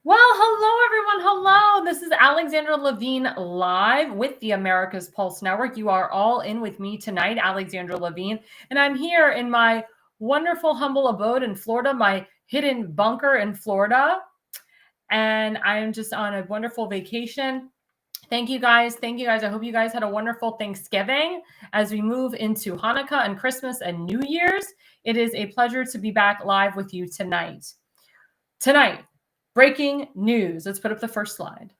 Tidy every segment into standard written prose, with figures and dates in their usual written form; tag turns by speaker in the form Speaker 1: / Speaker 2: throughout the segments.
Speaker 1: Well, hello, everyone. Hello. This is Alexandra Levine live with the America's Pulse Network. You are all in with me tonight, Alexandra Levine, and I'm here in my wonderful, humble abode in Florida, my hidden bunker in Florida. And I am just on a wonderful vacation. Thank you guys. Thank you guys. I hope you guys had a wonderful Thanksgiving as we move into Hanukkah and Christmas and New Year's. It is a pleasure to be back live with you tonight. Tonight, breaking news. Let's put up the first slide.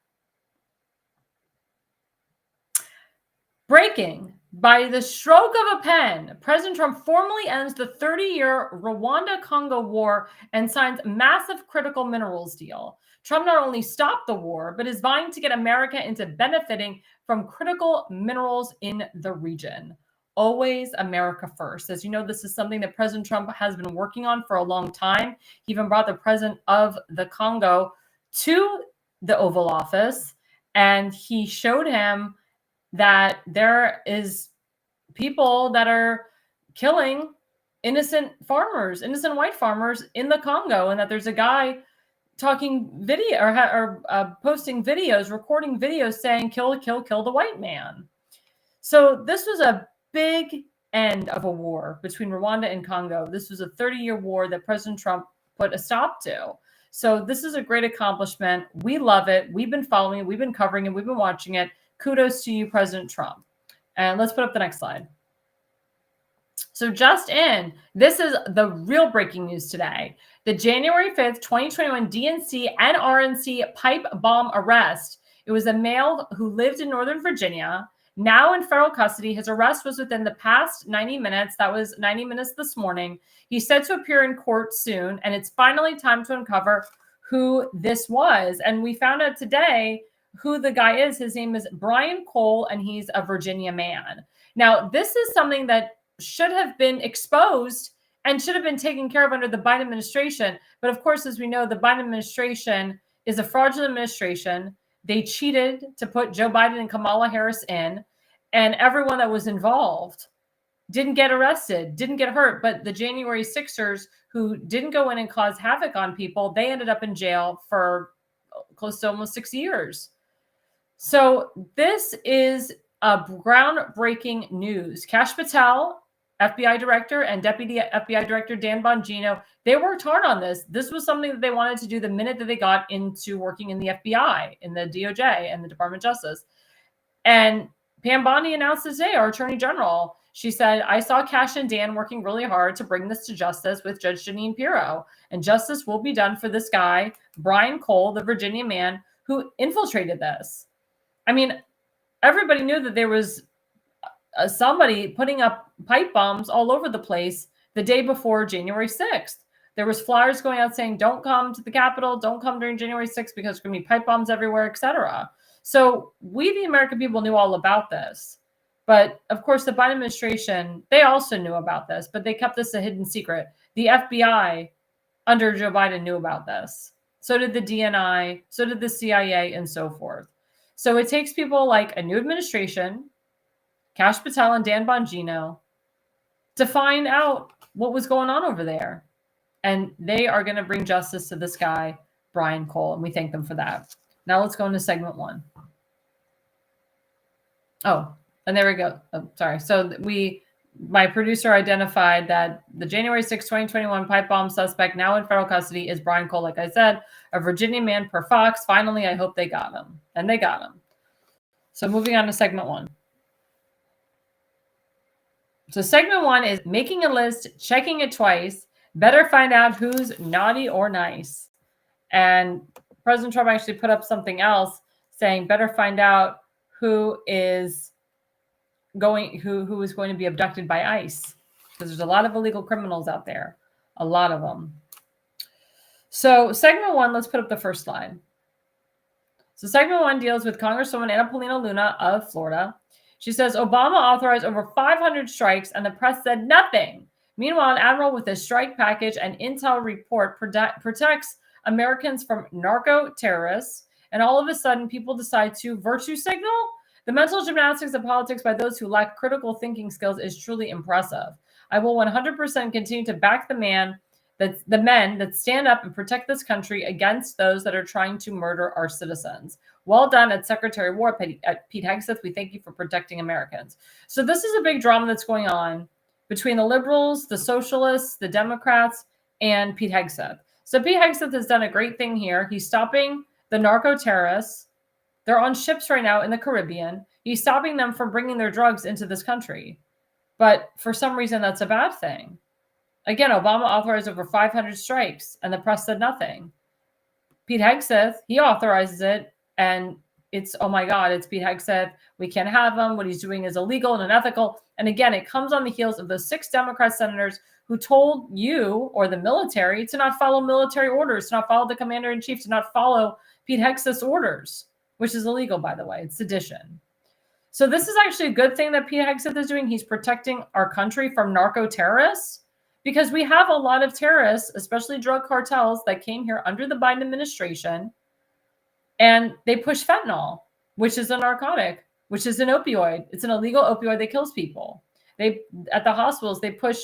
Speaker 1: Breaking. By the stroke of a pen, President Trump formally ends the 30-year Rwanda-Congo war and signs massive critical minerals deal. Trump not only stopped the war, but is vying to get America into benefiting from critical minerals in the region. Always America first. As you know, this is something that President Trump has been working on for a long time. He even brought the president of the Congo to the Oval Office, and he showed him that there is people that are killing innocent farmers, innocent white farmers in the Congo, and that there's a guy talking video or posting videos, recording videos saying, kill the white man. So this was a big end of a war between Rwanda and Congo. This was a 30-year war that President Trump put a stop to. So this is a great accomplishment. We love it. We've been following it. We've been covering it. We've been watching it. Kudos to you, President Trump. And let's put up the next slide. So just in, this is the real breaking news today. The January 5th, 2021 DNC and RNC pipe bomb arrest. It was a male who lived in Northern Virginia, now in federal custody. His arrest was within the past 90 minutes. That was 90 minutes this morning. He's set to appear in court soon, and it's finally time to uncover who this was. And we found out today who the guy is. His name is Brian Cole, and he's a Virginia man. Now, this is something that should have been exposed and should have been taken care of under the Biden administration. But of course, as we know, the Biden administration is a fraudulent administration. They cheated to put Joe Biden and Kamala Harris in, and everyone that was involved didn't get arrested, didn't get hurt. But the January 6ers who didn't go in and cause havoc on people, they ended up in jail for close to almost 6 years. So this is a groundbreaking news. Kash Patel, FBI director, and Deputy FBI Director Dan Bongino, they worked hard on this. This was something that they wanted to do the minute that they got into working in the FBI, in the DOJ, and the Department of Justice. And Pam Bondi announced today, our Attorney General, she said, I saw Kash and Dan working really hard to bring this to justice with Judge Jeanine Pirro. And justice will be done for this guy, Brian Cole, the Virginia man who infiltrated this. I mean, everybody knew that there was somebody putting up pipe bombs all over the place the day before January 6th. There was flyers going out saying, don't come to the Capitol, don't come during January 6th because there's going to be pipe bombs everywhere, etc. So we, the American people, knew all about this. But of course, the Biden administration, they also knew about this, but they kept this a hidden secret. The FBI under Joe Biden knew about this. So did the DNI, so did the CIA, and so forth. So it takes people like a new administration, Kash Patel and Dan Bongino, to find out what was going on over there. And they are going to bring justice to this guy, Brian Cole, and we thank them for that. Now let's go into segment one. Oh, and there we go. Oh, sorry. So my producer identified that the January 6, 2021 pipe bomb suspect now in federal custody is Brian Cole, like I said, a Virginia man per Fox. Finally, I hope they got him. And they got him. So moving on to segment one. So segment one is making a list, checking it twice. Better find out who's naughty or nice. And President Trump actually put up something else saying, better find out who is going to be abducted by ICE, because there's a lot of illegal criminals out there, a lot of them. So segment one, let's put up the first slide. So segment one deals with Congresswoman Anna Paulina Luna of Florida. She says Obama authorized over 500 strikes and the press said nothing. Meanwhile, an admiral with a strike package and intel report protects Americans from narco terrorists, and all of a sudden people decide to virtue signal. The mental gymnastics of politics by those who lack critical thinking skills is truly impressive. I will 100% continue to back the man That's the men that stand up and protect this country against those that are trying to murder our citizens. Well done at Secretary of War, Pete Hegseth. We thank you for protecting Americans. So this is a big drama that's going on between the liberals, the socialists, the Democrats, and Pete Hegseth. So Pete Hegseth has done a great thing here. He's stopping the narco terrorists. They're on ships right now in the Caribbean. He's stopping them from bringing their drugs into this country. But for some reason, that's a bad thing. Again, Obama authorized over 500 strikes, and the press said nothing. Pete Hegseth, he authorizes it, and it's, oh my God, it's Pete Hegseth. We can't have him. What he's doing is illegal and unethical. And again, it comes on the heels of those 6 Democrat senators who told you or the military to not follow military orders, to not follow the commander-in-chief, to not follow Pete Hegseth's orders, which is illegal, by the way. It's sedition. So this is actually a good thing that Pete Hegseth is doing. He's protecting our country from narco terrorists, because we have a lot of terrorists, especially drug cartels, that came here under the Biden administration, and they push fentanyl, which is a narcotic, which is an opioid. It's an illegal opioid that kills people. At the hospitals, they push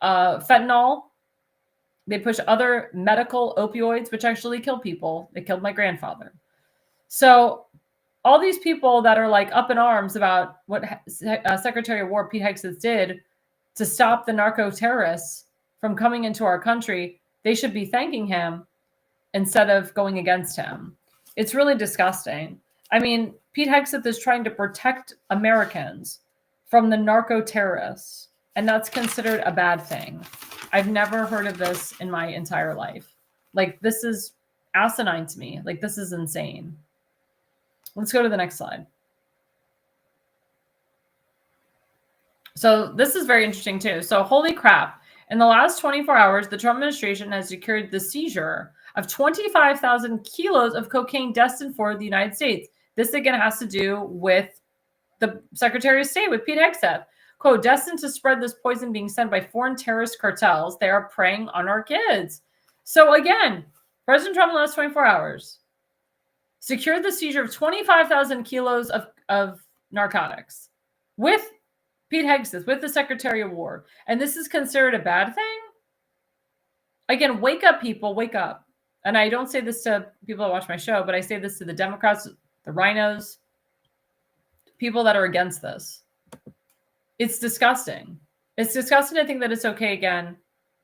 Speaker 1: fentanyl. They push other medical opioids, which actually kill people. They killed my grandfather. So all these people that are like up in arms about what Secretary of War Pete Hegseth did to stop the narco terrorists from coming into our country, they should be thanking him instead of going against him. It's really disgusting. I mean, Pete Hegseth is trying to protect Americans from the narco terrorists, and that's considered a bad thing. I've never heard of this in my entire life. Like, this is asinine to me. Like, this is insane. Let's go to the next slide. So this is very interesting too. So holy crap. In the last 24 hours, the Trump administration has secured the seizure of 25,000 kilos of cocaine destined for the United States. This again has to do with the Secretary of State, with Pete Hegseth. Quote, destined to spread this poison being sent by foreign terrorist cartels. They are preying on our kids. So again, President Trump in the last 24 hours secured the seizure of 25,000 kilos of narcotics with Pete Hegseth, with the Secretary of War. And this is considered a bad thing? Again, wake up, people, wake up. And I don't say this to people that watch my show, but I say this to the Democrats, the rhinos, people that are against this. It's disgusting. It's disgusting to think that it's okay again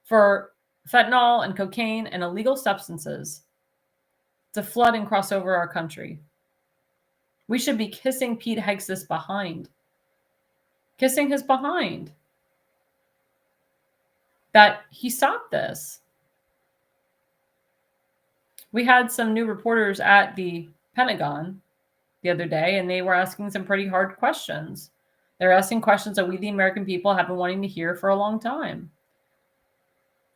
Speaker 1: for fentanyl and cocaine and illegal substances to flood and cross over our country. We should be kissing Pete Hegseth's behind. Kissing his behind. That he stopped this. We had some new reporters at the Pentagon the other day, and they were asking some pretty hard questions. They're asking questions that we, the American people, have been wanting to hear for a long time.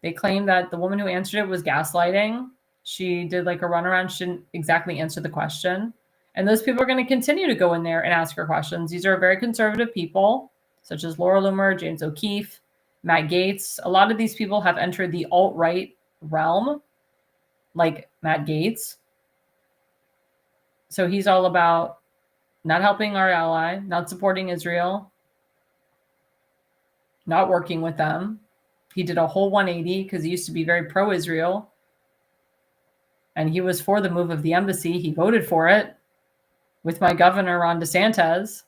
Speaker 1: They claimed that the woman who answered it was gaslighting. She did like a runaround. She didn't exactly answer the question. And those people are going to continue to go in there and ask her questions. These are very conservative people, such as Laura Loomer, James O'Keefe, Matt Gaetz. A lot of these people have entered the alt-right realm, like Matt Gaetz. So he's all about not helping our ally, not supporting Israel, not working with them. He did a whole 180 because he used to be very pro-Israel. And he was for the move of the embassy. He voted for it with my governor, Ron DeSantis.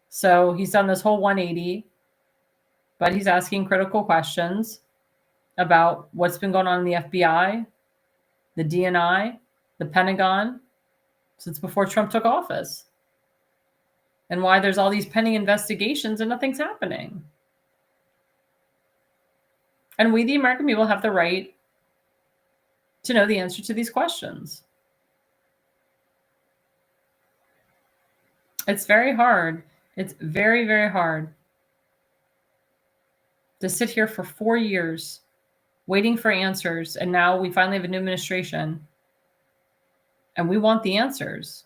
Speaker 1: So he's done this whole 180, but he's asking critical questions about what's been going on in the FBI, the DNI, the Pentagon, since before Trump took office, and why there's all these pending investigations and nothing's happening. And we, the American people, have the right to know the answer to these questions. It's very hard. It's very, very hard to sit here for 4 years waiting for answers. And now we finally have a new administration and we want the answers.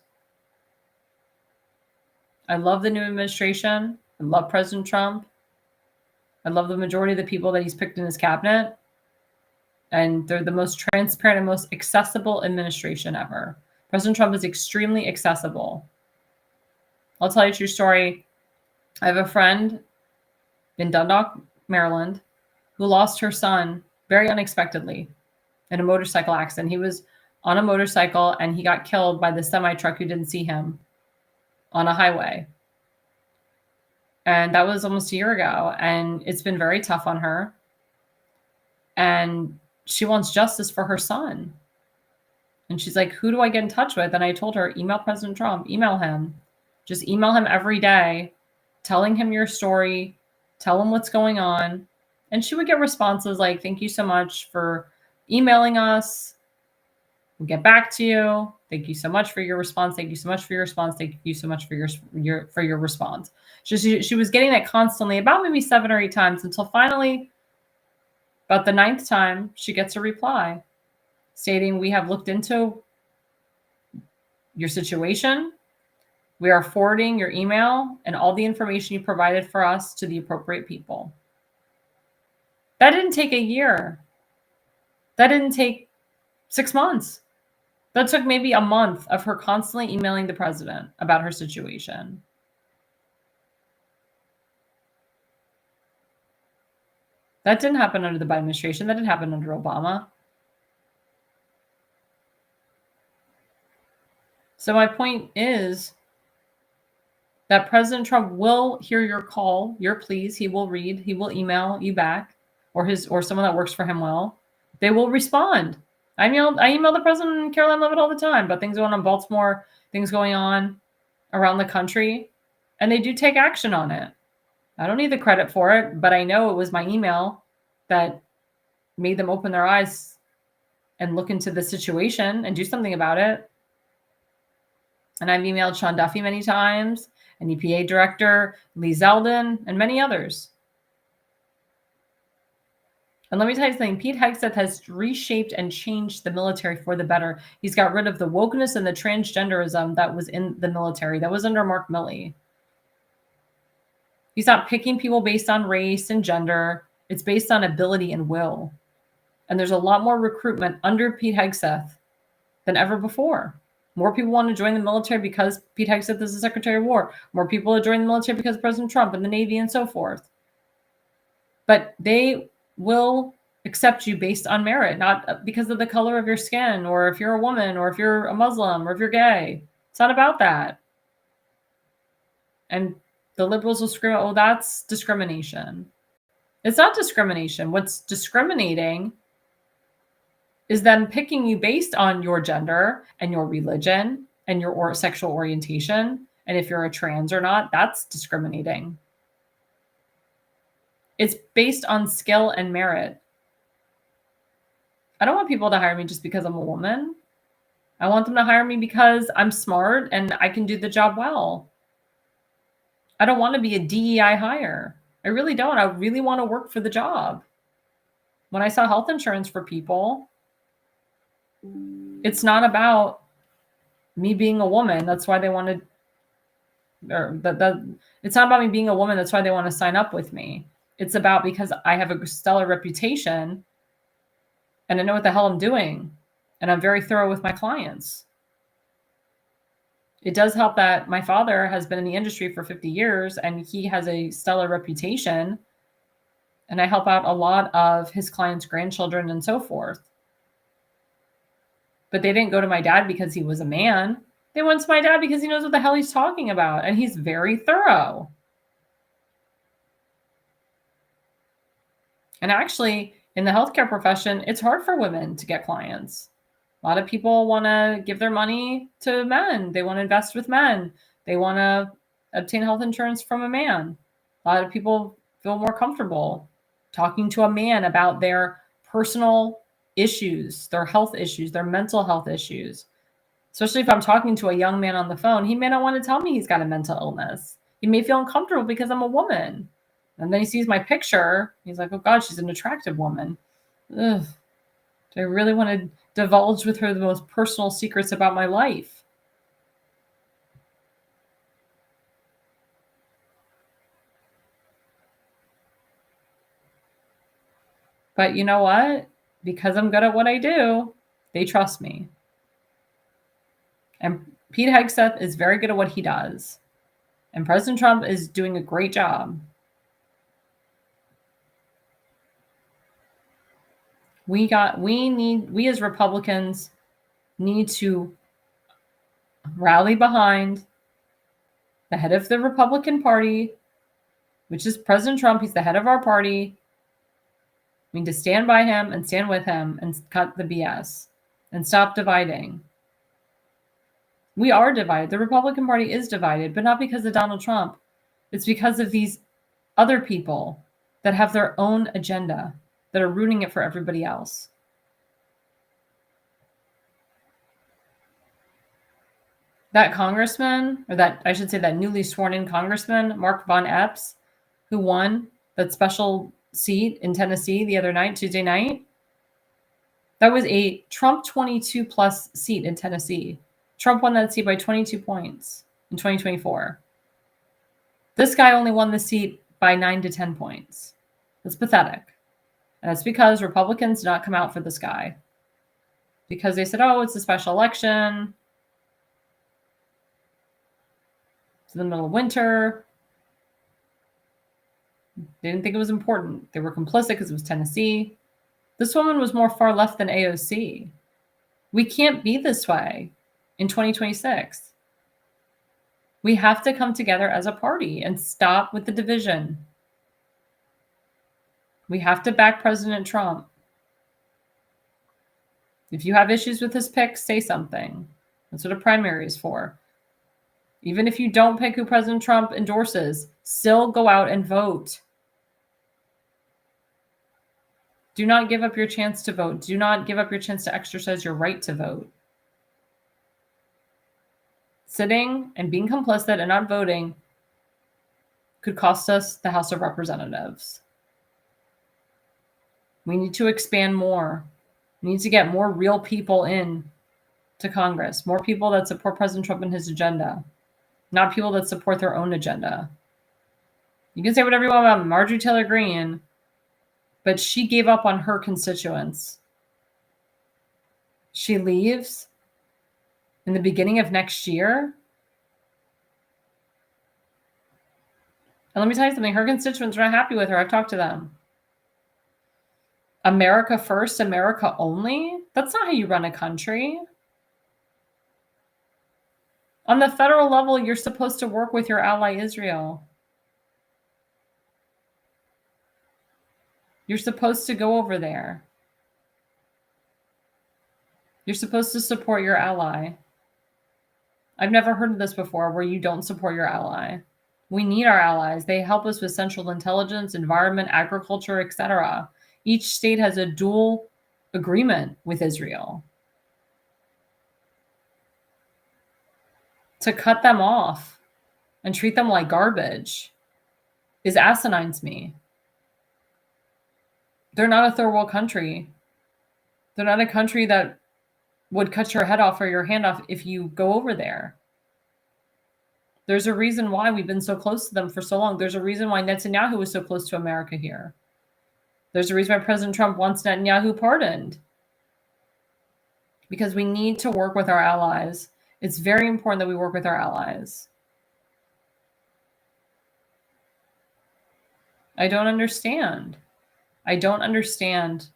Speaker 1: I love the new administration. I love President Trump. I love the majority of the people that he's picked in his cabinet. And they're the most transparent and most accessible administration ever. President Trump is extremely accessible. I'll tell you a true story. I have a friend in Dundalk, Maryland, who lost her son very unexpectedly in a motorcycle accident. He was on a motorcycle and he got killed by the semi truck who didn't see him on a highway. And that was almost a year ago. And it's been very tough on her. And she wants justice for her son. And she's like, who do I get in touch with? And I told her, email President Trump, email him. Just email him every day, telling him your story, tell him what's going on. And she would get responses like, thank you so much for emailing us. We'll get back to you. Thank you so much for your response. Thank you so much for your response. Thank you so much for your response. She was getting that constantly, about maybe 7 or 8 times, until finally, about the 9th time, she gets a reply stating, we have looked into your situation. We are forwarding your email and all the information you provided for us to the appropriate people. That didn't take a year. That didn't take 6 months. That took maybe a month of her constantly emailing the president about her situation. That didn't happen under the Biden administration. That didn't happen under Obama. So my point is that President Trump will hear your call, your pleas. He will read. He will email you back, or someone that works for him will. They will respond. I email the president in Caroline Levitt all the time about things going on in Baltimore, things going on around the country, and they do take action on it. I don't need the credit for it, but I know it was my email that made them open their eyes and look into the situation and do something about it. And I've emailed Sean Duffy many times, and EPA Director Lee Zeldin, and many others. And let me tell you something, Pete Hegseth has reshaped and changed the military for the better. He's got rid of the wokeness and the transgenderism that was in the military, that was under Mark Milley. He's not picking people based on race and gender. It's based on ability and will. And there's a lot more recruitment under Pete Hegseth than ever before. More people want to join the military because Pete Hegseth is the Secretary of War. More people are joining the military because of President Trump and the Navy and so forth. But they will accept you based on merit, not because of the color of your skin, or if you're a woman, or if you're a Muslim, or if you're gay. It's not about that. And the liberals will scream, oh, that's discrimination. It's not discrimination. What's discriminating is them picking you based on your gender and your religion and your sexual orientation. And if you're a trans or not, that's discriminating. It's based on skill and merit. I don't want people to hire me just because I'm a woman. I want them to hire me because I'm smart and I can do the job well. I don't want to be a DEI hire. I really don't. I really want to work for the job. When I saw health insurance for people, it's not about me being a woman. That's why they wanted, it's not about me being a woman. That's why they want to sign up with me. It's about because I have a stellar reputation and I know what the hell I'm doing. And I'm very thorough with my clients. It does help that my father has been in the industry for 50 years and he has a stellar reputation. And I help out a lot of his clients' grandchildren and so forth. But they didn't go to my dad because he was a man. They went to my dad because he knows what the hell he's talking about. And he's very thorough. And actually, in the healthcare profession, it's hard for women to get clients. A lot of people want to give their money to men. They want to invest with men. They want to obtain health insurance from a man. A lot of people feel more comfortable talking to a man about their personal issues, their health issues, their mental health issues. Especially if I'm talking to a young man on the phone, he may not want to tell me he's got a mental illness. He may feel uncomfortable because I'm a woman. And then he sees my picture. He's like, oh God, she's an attractive woman. Ugh. Do I really want to divulge with her the most personal secrets about my life? But you know what? Because I'm good at what I do, they trust me. And Pete Hegseth is very good at what he does. And President Trump is doing a great job. We as Republicans need to rally behind the head of the Republican Party, which is President Trump. He's the head of our party. We need to stand by him and stand with him and cut the BS and stop dividing. We are divided. The Republican Party is divided, but not because of Donald Trump. It's because of these other people that have their own agenda that are ruining it for everybody else. That congressman, or that, I should say, that newly sworn in congressman, Mark Von Epps, who won that special seat in Tennessee the other night, Tuesday night, that was a Trump 22 plus seat in Tennessee. Trump won that seat by 22 points in 2024. This guy only won the seat by 9 to 10 points. That's pathetic. And it's because Republicans did not come out for this guy. Because they said, oh, it's a special election. It's in the middle of winter. They didn't think it was important. They were complicit because it was Tennessee. This woman was more far left than AOC. We can't be this way in 2026. We have to come together as a party and stop with the division. We have to back President Trump. If you have issues with his picks, say something. That's what a primary is for. Even if you don't pick who President Trump endorses, still go out and vote. Do not give up your chance to vote. Do not give up your chance to exercise your right to vote. Sitting and being complicit and not voting could cost us the House of Representatives. We need to expand more. We need to get more real people in to Congress, more people that support President Trump and his agenda, not people that support their own agenda. You can say whatever you want about Marjorie Taylor Greene, but she gave up on her constituents. She leaves in the beginning of next year. And let me tell you something, her constituents are not happy with her. I've talked to them. America first, America only? That's not how you run a country. On the federal level, you're supposed to work with your ally Israel. You're supposed to go over there. You're supposed to support your ally. I've never heard of this before where you don't support your ally. We need our allies. They help us with central intelligence, environment, agriculture, etc. Each state has a dual agreement with Israel. To cut them off and treat them like garbage is asinine to me. They're not a third world country. They're not a country that would cut your head off or your hand off if you go over there. There's a reason why we've been so close to them for so long. There's a reason why Netanyahu was so close to America here. There's a reason why President Trump wants Netanyahu pardoned. Because we need to work with our allies. It's very important that we work with our allies. I don't understand. I don't understand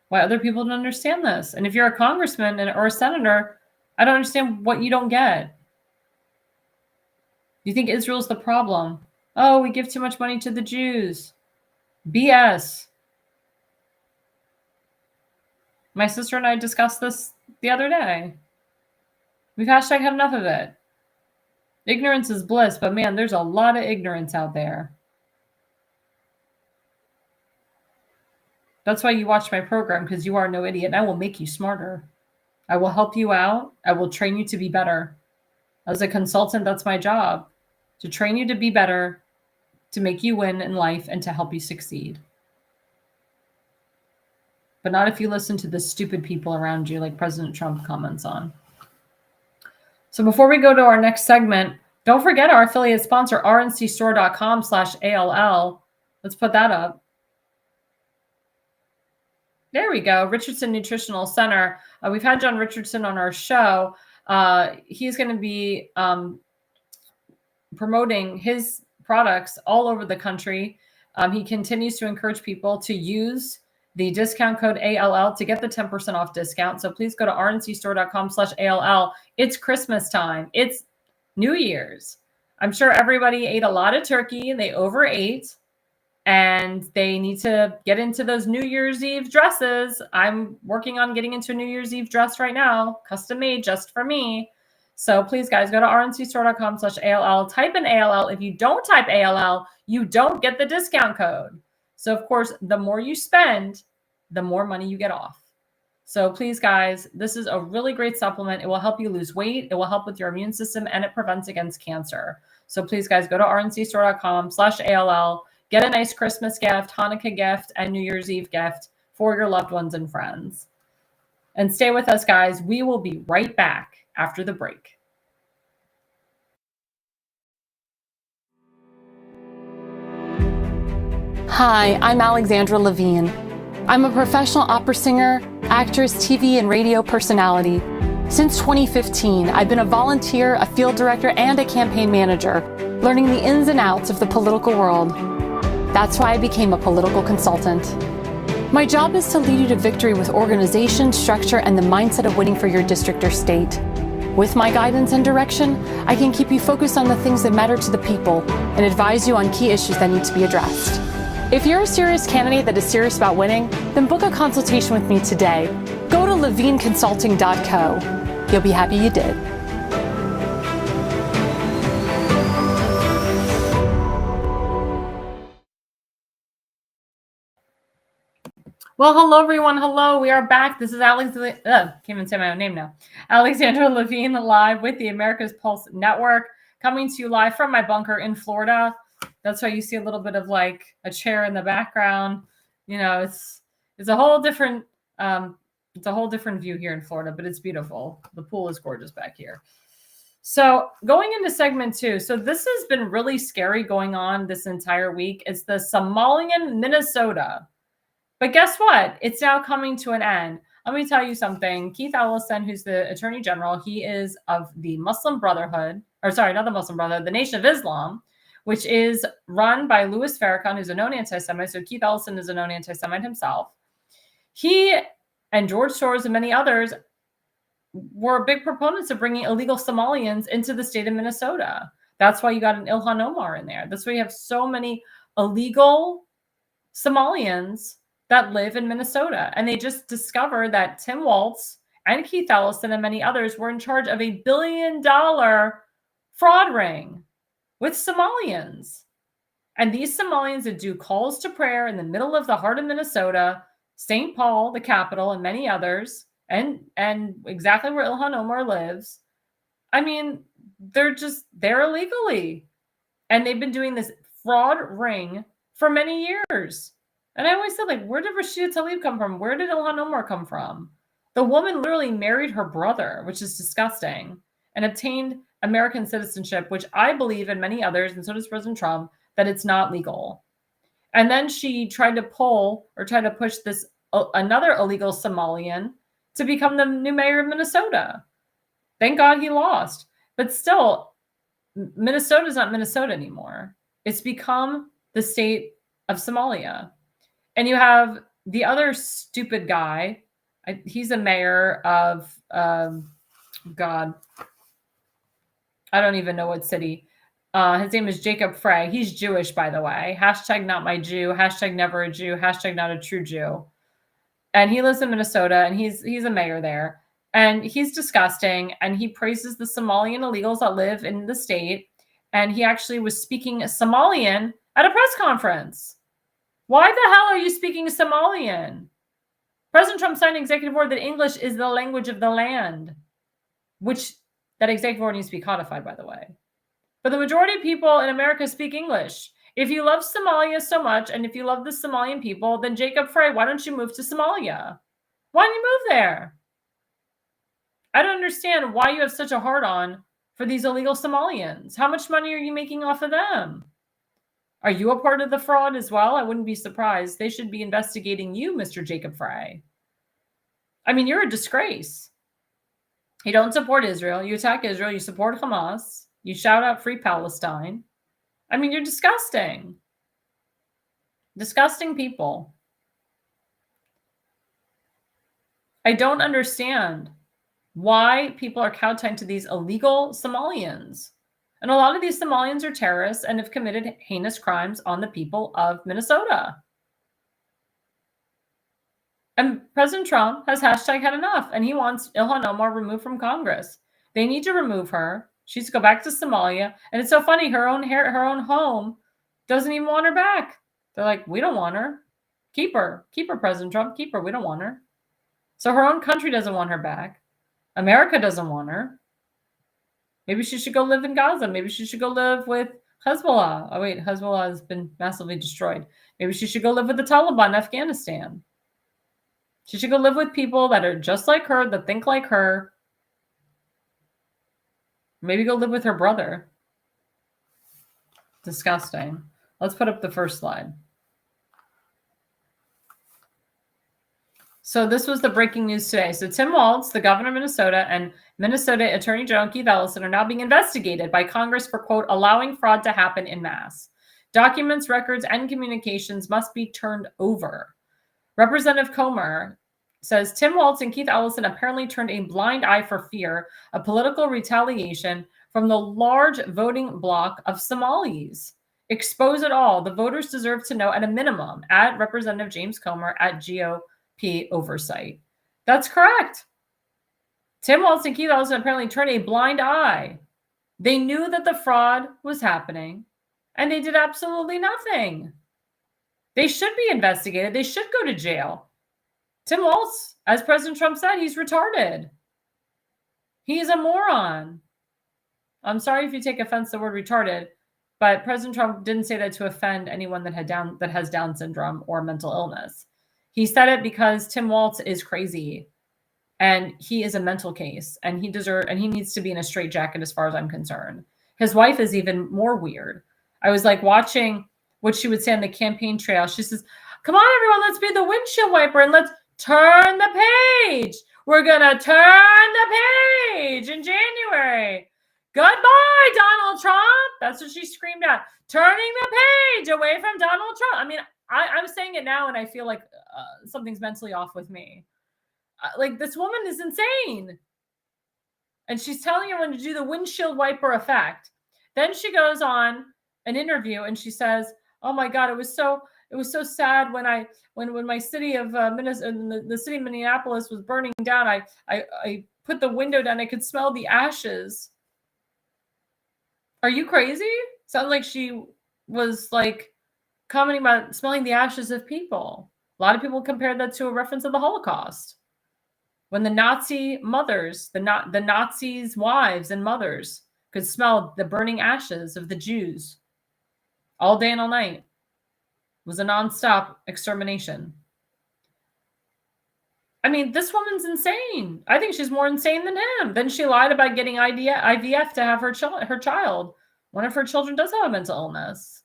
Speaker 1: why other people don't understand this. And if you're a congressman or a senator, I don't understand what you don't get. You think Israel's the problem. Oh, we give too much money to the Jews. BS. My sister and I discussed this the other day. We've hashtag had enough of it. Ignorance is bliss, but man, there's a lot of ignorance out there. That's why you watch my program, because you are no idiot, and I will make you smarter. I will help you out. I will train you to be better. As a consultant, that's my job, to train you to be better, to make you win in life, and to help you succeed. But not if you listen to the stupid people around you, like President Trump comments on. So before we go to our next segment, don't forget our affiliate sponsor, rncstore.com/ALL. Let's put that up. There we go. Richardson Nutritional Center. We've had John Richardson on our show. He's going to be promoting his products all over the country. He continues to encourage people to use the discount code ALL to get the 10% off discount. So please go to rncstore.com/ALL. It's Christmas time. It's New Year's. I'm sure everybody ate a lot of turkey. They overate. And they need to get into those New Year's Eve dresses. I'm working on getting into a New Year's Eve dress right now, custom made just for me. So please, guys, go to rncstore.com/ALL. Type in ALL. If you don't type ALL, you don't get the discount code. So, of course, the more you spend, the more money you get off. So please, guys, this is a really great supplement. It will help you lose weight. It will help with your immune system, and it prevents against cancer. So please, guys, go to rncstore.com/ALL. Get a nice Christmas gift, Hanukkah gift, and New Year's Eve gift for your loved ones and friends. And stay with us, guys. We will be right back after the break. Hi, I'm Alexandra Levine. I'm a professional opera singer, actress, TV, and radio personality. Since 2015, I've been a volunteer, a field director, and a campaign manager, learning the ins and outs of the political world. That's why I became a political consultant. My job is to lead you to victory with organization, structure, and the mindset of winning for your district or state. With my guidance and direction, I can keep you focused on the things that matter to the people and advise you on key issues that need to be addressed. If you're a serious candidate that is serious about winning, then book a consultation with me today. Go to levineconsulting.co. You'll be happy you did. Well, hello, everyone. Hello. We are back. This is can't even say my own name now. Alexandra Levine, live with the America's Pulse Network, coming to you live from my bunker in Florida. That's why you see a little bit of like a chair in the background. You know, it's a whole different view here in Florida, but it's beautiful. The pool is gorgeous back here. So going into segment 2. So this has been really scary going on this entire week. It's the Somalian Minnesota. But guess what? It's now coming to an end. Let me tell you something. Keith Ellison, who's the Attorney General, he is of the Muslim Brotherhood, or sorry, not the Muslim Brotherhood, the Nation of Islam, which is run by Louis Farrakhan, who's a known anti-Semite. So Keith Ellison is a known anti-Semite himself. He and George Soros and many others were big proponents of bringing illegal Somalians into the state of Minnesota. That's why you got an Ilhan Omar in there. That's why you have so many illegal Somalians that live in Minnesota. And they just discovered that Tim Walz and Keith Ellison and many others were in charge of $1 billion fraud ring with Somalians. And these Somalians would do calls to prayer in the middle of the heart of Minnesota, St. Paul, the capital, and many others, and exactly where Ilhan Omar lives. I mean, they're there illegally. And they've been doing this fraud ring for many years. And I always said, like, where did Rashida Tlaib come from? Where did Ilhan Omar come from? The woman literally married her brother, which is disgusting, and obtained American citizenship, which I believe, and many others, and so does President Trump, that it's not legal. And then she tried to push this another illegal Somalian to become the new mayor of Minnesota. Thank God he lost. But still, Minnesota is not Minnesota anymore. It's become the state of Somalia. And you have the other stupid guy. He's a mayor of, God, I don't even know what city. His name is Jacob Frey. He's Jewish, by the way. Hashtag not my Jew. Hashtag never a Jew. Hashtag not a true Jew. And he lives in Minnesota, and he's a mayor there. And he's disgusting. And he praises the Somalian illegals that live in the state. And he actually was speaking Somalian at a press conference. Why the hell are you speaking Somalian? President Trump signed an executive order that English is the language of the land, which that executive order needs to be codified, by the way. But the majority of people in America speak English. If you love Somalia so much, and if you love the Somalian people, then Jacob Frey, why don't you move to Somalia? Why don't you move there? I don't understand why you have such a hard-on for these illegal Somalians. How much money are you making off of them? Are you a part of the fraud as well? I wouldn't be surprised. They should be investigating you, Mr. Jacob Frey. I mean, you're a disgrace. You don't support Israel. You attack Israel. You support Hamas. You shout out Free Palestine. I mean, you're disgusting. Disgusting people. I don't understand why people are kowtowing to these illegal Somalians. And a lot of these Somalians are terrorists and have committed heinous crimes on the people of Minnesota. And President Trump has hashtag had enough, and he wants Ilhan Omar removed from Congress. They need to remove her. She needs to go back to Somalia. And it's so funny, her own home doesn't even want her back. They're like, we don't want her. Keep her, President Trump, keep her. We don't want her. So her own country doesn't want her back. America doesn't want her. Maybe she should go live in Gaza. Maybe she should go live with Hezbollah. Oh, wait, Hezbollah has been massively destroyed. Maybe she should go live with the Taliban in Afghanistan. She should go live with people that are just like her, that think like her. Maybe go live with her brother. Disgusting. Let's put up the first slide. So this was the breaking news today. So Tim Walz, the governor of Minnesota, and Minnesota Attorney General Keith Ellison are now being investigated by Congress for, quote, allowing fraud to happen en masse. Documents, records, and communications must be turned over. Representative Comer says Tim Walz and Keith Ellison apparently turned a blind eye for fear of political retaliation from the large voting bloc of Somalis. Expose it all. The voters deserve to know at a minimum. At Representative James Comer at GOP oversight. That's correct. Tim Walz and Keith Ellison apparently turned a blind eye. They knew that the fraud was happening, and they did absolutely nothing. They should be investigated. They should go to jail. Tim Walz, as President Trump said, he's retarded. He's a moron. I'm sorry if you take offense to the word retarded, but President Trump didn't say that to offend anyone that has Down syndrome or mental illness. He said it because Tim Walz is crazy, and he is a mental case, and he needs to be in a straitjacket as far as I'm concerned. His wife is even more weird. I was like watching what she would say on the campaign trail. She says, "Come on, everyone, let's be the windshield wiper and let's turn the page. We're gonna turn the page in January. Goodbye, Donald Trump." That's what she screamed at. Turning the page away from Donald Trump. I mean, I'm saying it now, and I feel like something's mentally off with me. Like, this woman is insane. And she's telling everyone to do the windshield wiper effect. Then she goes on an interview and she says, "Oh my God, it was so sad when my city of Minnesota, the city of Minneapolis was burning down. I put the window down. I could smell the ashes." Are you crazy? Sounds like she was like commenting about smelling the ashes of people. A lot of people compared that to a reference of the Holocaust. When the Nazi mothers, the Nazis' wives and mothers could smell the burning ashes of the Jews all day and all night. It was a nonstop extermination. I mean, this woman's insane. I think she's more insane than him. Then she lied about getting IVF to have her child. One of her children does have a mental illness.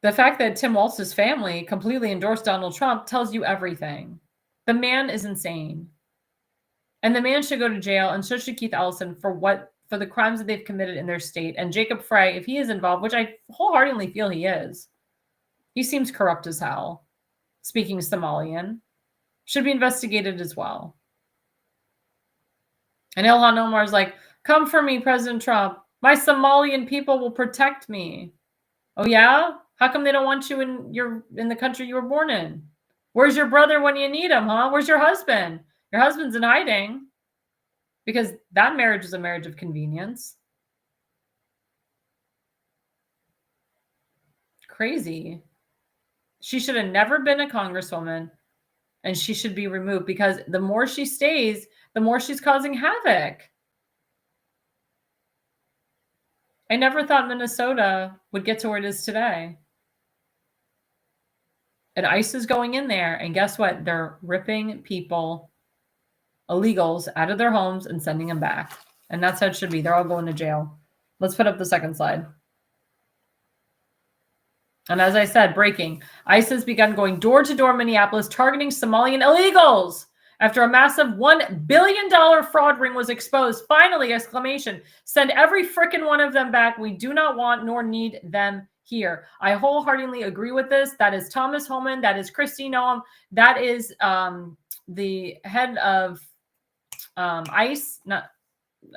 Speaker 1: The fact that Tim Walz's family completely endorsed Donald Trump tells you everything. The man is insane. And the man should go to jail, and so should Keith Ellison for the crimes that they've committed in their state. And Jacob Frey, if he is involved, which I wholeheartedly feel he is, he seems corrupt as hell, speaking Somalian, should be investigated as well. And Ilhan Omar is like, "Come for me, President Trump. My Somalian people will protect me." Oh yeah? How come they don't want you in the country you were born in? Where's your brother when you need him, huh? Where's your husband? Your husband's in hiding. Because that marriage is a marriage of convenience. Crazy. She should have never been a congresswoman, and she should be removed because the more she stays, the more she's causing havoc. I never thought Minnesota would get to where it is today. And ICE is going in there, and guess what? They're ripping people, illegals, out of their homes and sending them back. And that's how it should be. They're all going to jail. Let's put up the second slide. And as I said, breaking. ICE has begun going door to door in Minneapolis, targeting Somalian illegals after a massive $1 billion fraud ring was exposed. Finally, exclamation. Send every frickin' one of them back. We do not want nor need them here. I wholeheartedly agree with this. That is Thomas Homan. That is Kristi Noem. That is the head of ICE. Not,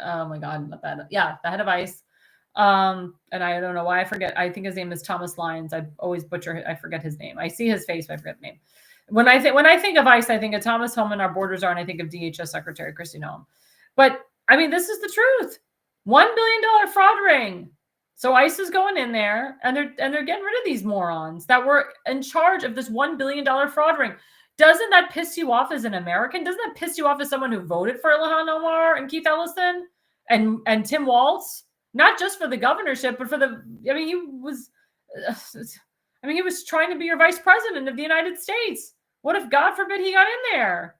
Speaker 1: oh my God, not that. Yeah, the head of ICE. And I don't know why I forget. I think his name is Thomas Lyons. I always butcher. I forget his name. I see his face, but I forget the name. When I think of ICE, I think of Thomas Homan, our borders are, and I think of DHS Secretary Kristi Noem. But I mean, this is the truth. $1 billion fraud ring. So ICE is going in there, and they're getting rid of these morons that were in charge of this $1 billion fraud ring. Doesn't that piss you off as an American? Doesn't that piss you off as someone who voted for Ilhan Omar and Keith Ellison and Tim Walz? Not just for the governorship, but for the, I mean, he was trying to be your vice president of the United States. What if, God forbid, he got in there?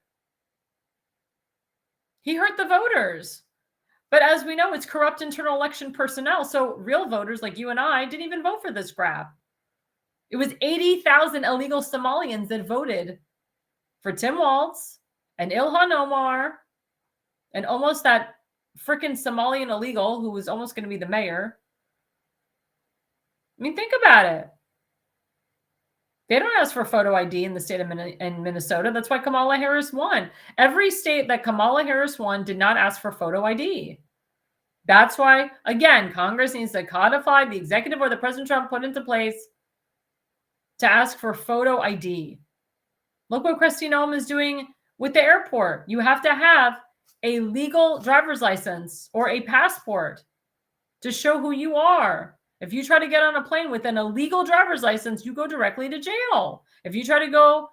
Speaker 1: He hurt the voters. But as we know, it's corrupt internal election personnel. So real voters like you and I didn't even vote for this crap. It was 80,000 illegal Somalians that voted for Tim Walz and Ilhan Omar and almost that freaking Somalian illegal who was almost going to be the mayor. I mean, think about it. They don't ask for photo ID in the state of Minnesota. That's why Kamala Harris won. Every state that Kamala Harris won did not ask for photo ID. That's why, again, Congress needs to codify the executive order that President Trump put into place to ask for photo ID. Look what Kristi Noem is doing with the airport. You have to have a legal driver's license or a passport to show who you are. If you try to get on a plane with an illegal driver's license, you go directly to jail. If you try to go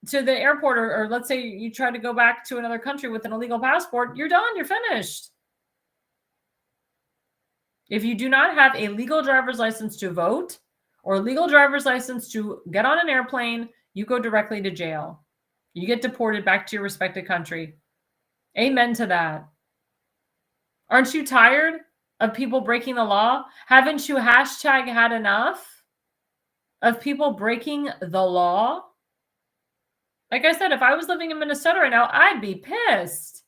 Speaker 1: to the airport, or let's say you try to go back to another country with an illegal passport, you're done. You're finished. If you do not have a legal driver's license to vote or a legal driver's license to get on an airplane, you go directly to jail. You get deported back to your respective country. Amen to that. Aren't you tired of people breaking the law? Haven't you hashtag had enough of people breaking the law? Like I said, if I was living in Minnesota right now, I'd be pissed.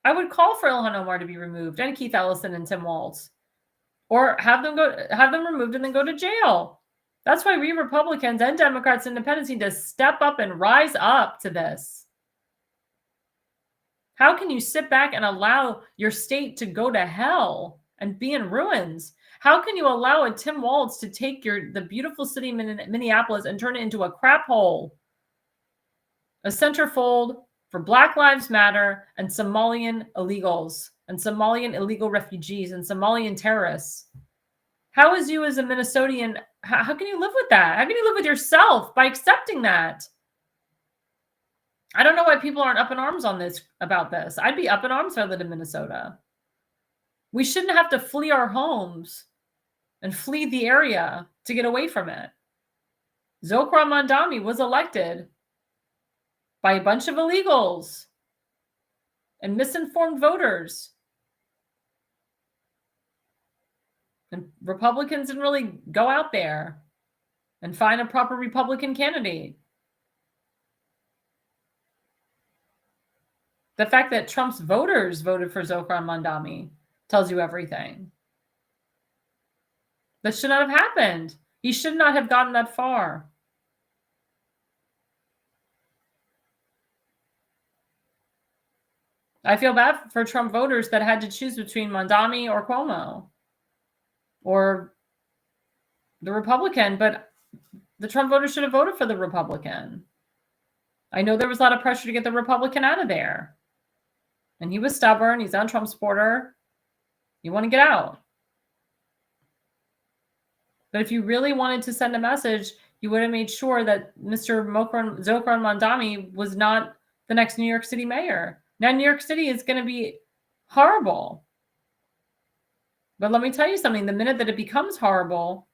Speaker 1: I would call for Ilhan Omar to be removed and Keith Ellison and Tim Walz, or have them removed and then go to jail. That's why we Republicans and Democrats and independents need to step up and rise up to this. How can you sit back and allow your state to go to hell and be in ruins? How can you allow a Tim Walz to take the beautiful city of Minneapolis and turn it into a crap hole? A centerfold for Black Lives Matter and Somalian illegals and Somalian illegal refugees and Somalian terrorists. How is you as a Minnesotan, how can you live with that? How can you live with yourself by accepting that? I don't know why people aren't up in arms about this. I'd be up in arms if I lived in Minnesota. We shouldn't have to flee our homes and flee the area to get away from it. Zokra Mandami was elected by a bunch of illegals and misinformed voters. And Republicans didn't really go out there and find a proper Republican candidate. The fact that Trump's voters voted for Zokran Mandami tells you everything. That should not have happened. He should not have gotten that far. I feel bad for Trump voters that had to choose between Mandami or Cuomo or the Republican, but the Trump voters should have voted for the Republican. I know there was a lot of pressure to get the Republican out of there. And he was stubborn. He's on Trump's border. You want to get out. But if you really wanted to send a message, you would have made sure that Mr. Zokran Mandami was not the next New York City mayor. Now, New York City is going to be horrible. But let me tell you something. The minute that it becomes horrible,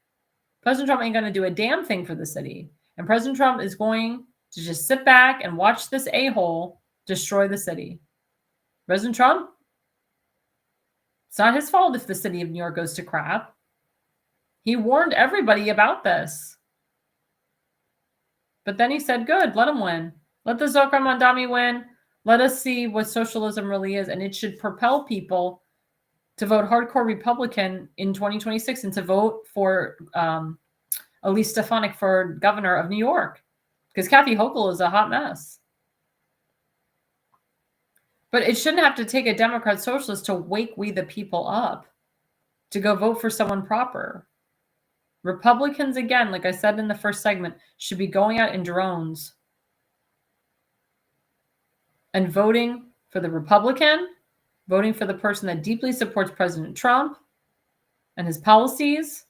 Speaker 1: President Trump ain't going to do a damn thing for the city. And President Trump is going to just sit back and watch this a-hole destroy the city. President Trump, it's not his fault if the city of New York goes to crap. He warned everybody about this. But then he said, good, let him win. Let the Zokran Mandami win. Let us see what socialism really is. And it should propel people to vote hardcore Republican in 2026 and to vote for Elise Stefanik for governor of New York, because Kathy Hochul is a hot mess. But it shouldn't have to take a Democrat socialist to wake we the people up to go vote for someone proper. Republicans, again, like I said in the first segment, should be going out in drones and voting for the Republican, voting for the person that deeply supports President Trump and his policies,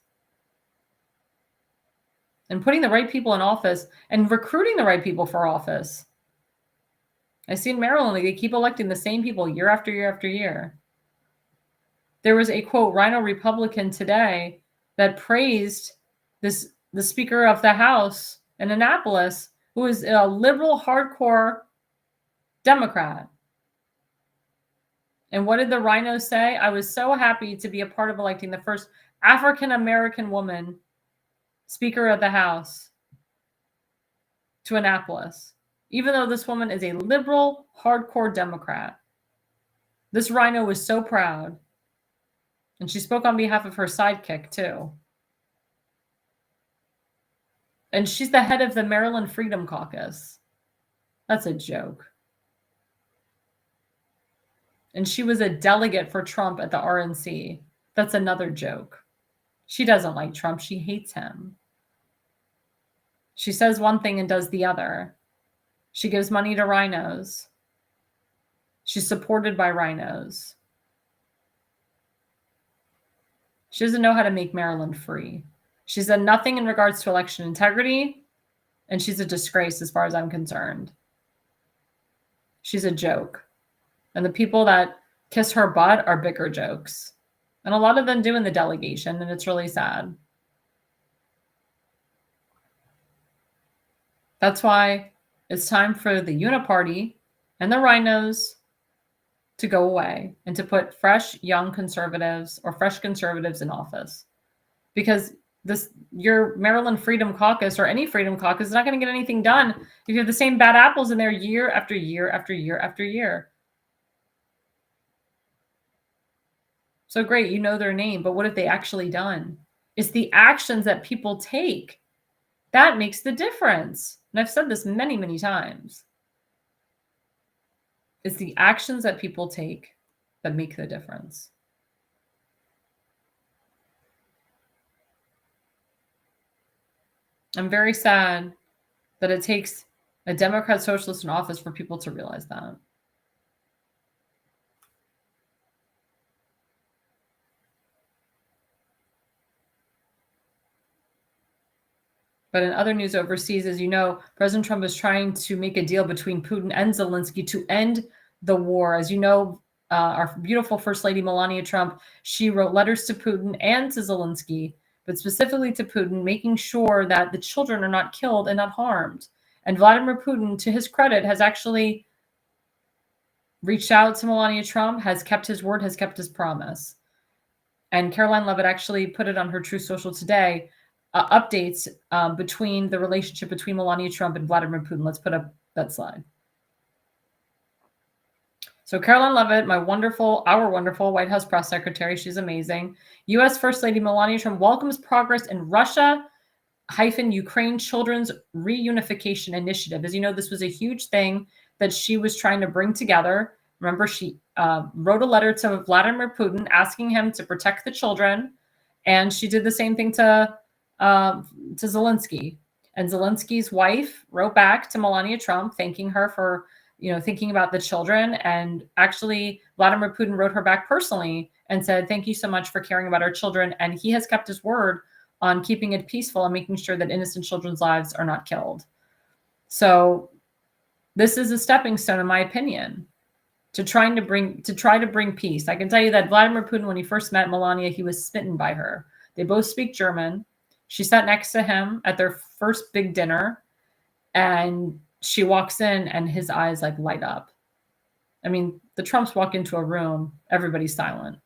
Speaker 1: and putting the right people in office and recruiting the right people for office. I see in Maryland, they keep electing the same people year after year after year. There was a, quote, Rhino Republican today that praised the Speaker of the House in Annapolis, who is a liberal, hardcore Democrat. And what did the Rhino say? I was so happy to be a part of electing the first African-American woman Speaker of the House to Annapolis, even though this woman is a liberal, hardcore Democrat. This Rhino was so proud. And she spoke on behalf of her sidekick, too. And she's the head of the Maryland Freedom Caucus. That's a joke. And she was a delegate for Trump at the RNC. That's another joke. She doesn't like Trump. She hates him. She says one thing and does the other. She gives money to rhinos. She's supported by rhinos. She doesn't know how to make Maryland free. She's done nothing in regards to election integrity, and she's a disgrace as far as I'm concerned. She's a joke. And the people that kiss her butt are bigger jokes. And a lot of them do in the delegation, and it's really sad. That's why it's time for the Uniparty and the rhinos to go away and to put fresh, young conservatives or fresh conservatives in office. Because your Maryland Freedom Caucus or any Freedom Caucus is not going to get anything done if you have the same bad apples in there year after year after year after year. So great, you know their name, but what have they actually done? It's the actions that people take that makes the difference. And I've said this many, many times. It's the actions that people take that make the difference. I'm very sad that it takes a Democrat socialist in office for people to realize that. But in other news overseas, as you know, President Trump is trying to make a deal between Putin and Zelensky to end the war. As you know, our beautiful First Lady Melania Trump, she wrote letters to Putin and to Zelensky, but specifically to Putin, making sure that the children are not killed and not harmed. And Vladimir Putin, to his credit, has actually reached out to Melania Trump, has kept his word, has kept his promise. And Caroline Levitt actually put it on her Truth Social today, updates between the relationship between Melania Trump and Vladimir Putin. Let's put up that slide. So Caroline Levitt, our wonderful White House press secretary, she's amazing. U.S. First Lady Melania Trump welcomes progress in Russia-Ukraine Children's Reunification Initiative. As you know, this was a huge thing that she was trying to bring together. Remember, she wrote a letter to Vladimir Putin asking him to protect the children. And she did the same thing to Zelensky. And Zelensky's wife wrote back to Melania Trump, thanking her for thinking about the children. And actually, Vladimir Putin wrote her back personally and said, thank you so much for caring about our children. And he has kept his word on keeping it peaceful and making sure that innocent children's lives are not killed. So this is a stepping stone, in my opinion, to try to bring peace. I can tell you that Vladimir Putin, when he first met Melania, he was smitten by her. They both speak German. She sat next to him at their first big dinner, and she walks in and his eyes light up. I mean, the Trumps walk into a room, everybody's silent.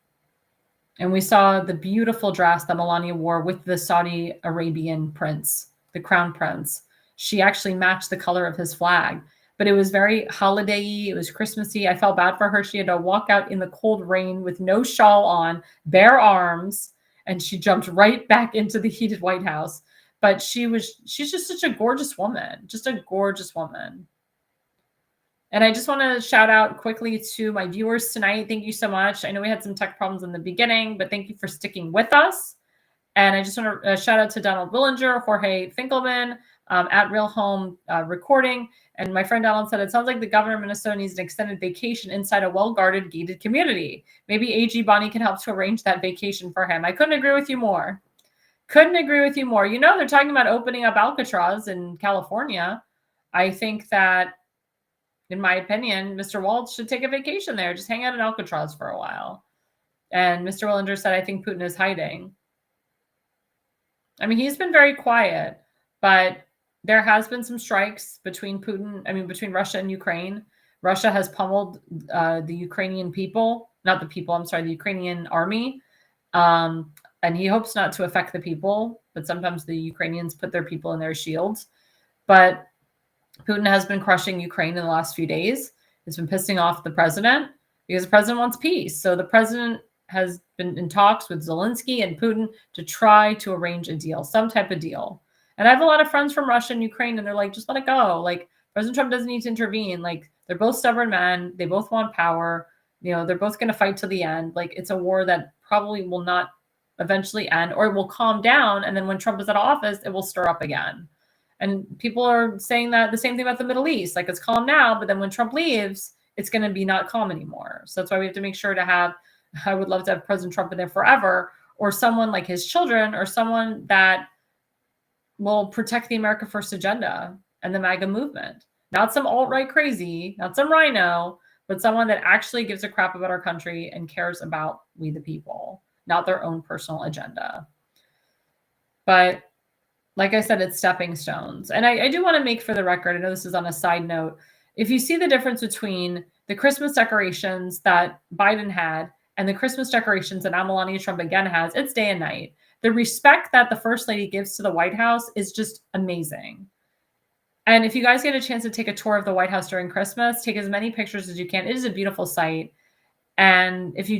Speaker 1: And we saw the beautiful dress that Melania wore with the Saudi Arabian prince, the crown prince. She actually matched the color of his flag. but it was very holiday-y. It was Christmassy. I felt bad for her. She had to walk out in the cold rain with no shawl on, bare arms, and she jumped right back into the heated White House. But she's just such a gorgeous woman, just a gorgeous woman. And I just want to shout out quickly to my viewers tonight. Thank you so much. I know we had some tech problems in the beginning, but thank you for sticking with us. And I just want to shout out to Donald Willinger, Jorge Finkelman, at Real Home Recording. And my friend Donald said, it sounds like the governor of Minnesota needs an extended vacation inside a well-guarded, gated community. Maybe AG Bonnie can help to arrange that vacation for him. I couldn't agree with you more. Couldn't agree with you more. You know, they're talking about opening up Alcatraz in California. I think that, in my opinion, Mr. Waltz should take a vacation there. Just hang out in Alcatraz for a while. And Mr. Willinger said, I think Putin is hiding. I mean, he's been very quiet, but there has been some strikes between Russia and Ukraine. Russia has pummeled the Ukrainian people, the Ukrainian army. And he hopes not to affect the people, but sometimes the Ukrainians put their people in their shields. But Putin has been crushing Ukraine in the last few days. It's been pissing off the president because the president wants peace. So the president has been in talks with Zelensky and Putin to try to arrange a deal, some type of deal. And I have a lot of friends from Russia and Ukraine, and they're like, just let it go. Like, President Trump doesn't need to intervene. Like, they're both stubborn men. They both want power. You know, they're both going to fight to the end. Like, it's a war that probably will not eventually end, or it will calm down. And then when Trump is out of office, it will stir up again. And people are saying that the same thing about the Middle East. Like, it's calm now, but then when Trump leaves, it's going to be not calm anymore. So that's why we have to make sure to have, I would love to have President Trump in there forever, or someone like his children, or someone that will protect the America First agenda and the MAGA movement. Not some alt-right crazy, not some rhino, but someone that actually gives a crap about our country and cares about we the people, not their own personal agenda. But like I said, it's stepping stones. And I do want to make for the record, I know this is on a side note, if you see the difference between the Christmas decorations that Biden had and the Christmas decorations that Melania Trump again has, it's day and night. The respect that the First Lady gives to the White House is just amazing. And if you guys get a chance to take a tour of the White House during Christmas, take as many pictures as you can. It is a beautiful sight. And if you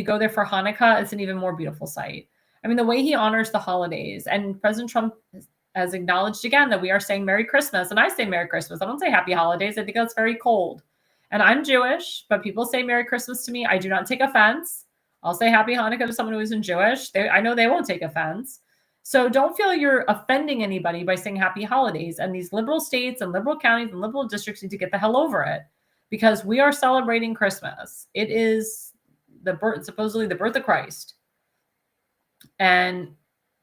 Speaker 1: go there for Hanukkah, it's an even more beautiful sight. I mean, the way he honors the holidays, and President Trump has acknowledged again that we are saying Merry Christmas. And I say Merry Christmas. I don't say Happy Holidays. I think that's very cold. And I'm Jewish, but people say Merry Christmas to me. I do not take offense. I'll say Happy Hanukkah to someone who isn't Jewish. I know they won't take offense. So don't feel you're offending anybody by saying Happy Holidays. And these liberal states and liberal counties and liberal districts need to get the hell over it, because we are celebrating Christmas. It is supposedly the birth of Christ. And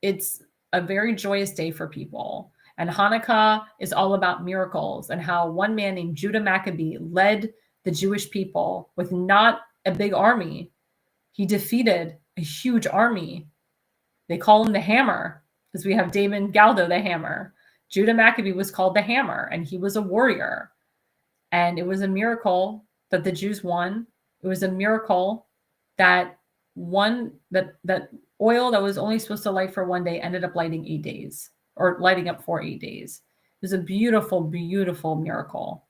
Speaker 1: it's a very joyous day for people. And Hanukkah is all about miracles and how one man named Judah Maccabee led the Jewish people with not a big army. He defeated a huge army. They call him the Hammer because we have Damon Galdo, the Hammer. Judah Maccabee was called the Hammer, and he was a warrior. And it was a miracle that the Jews won. It was a miracle that that oil that was only supposed to light for one day ended up lighting 8 days, or lighting up for 8 days. It was a beautiful, beautiful miracle.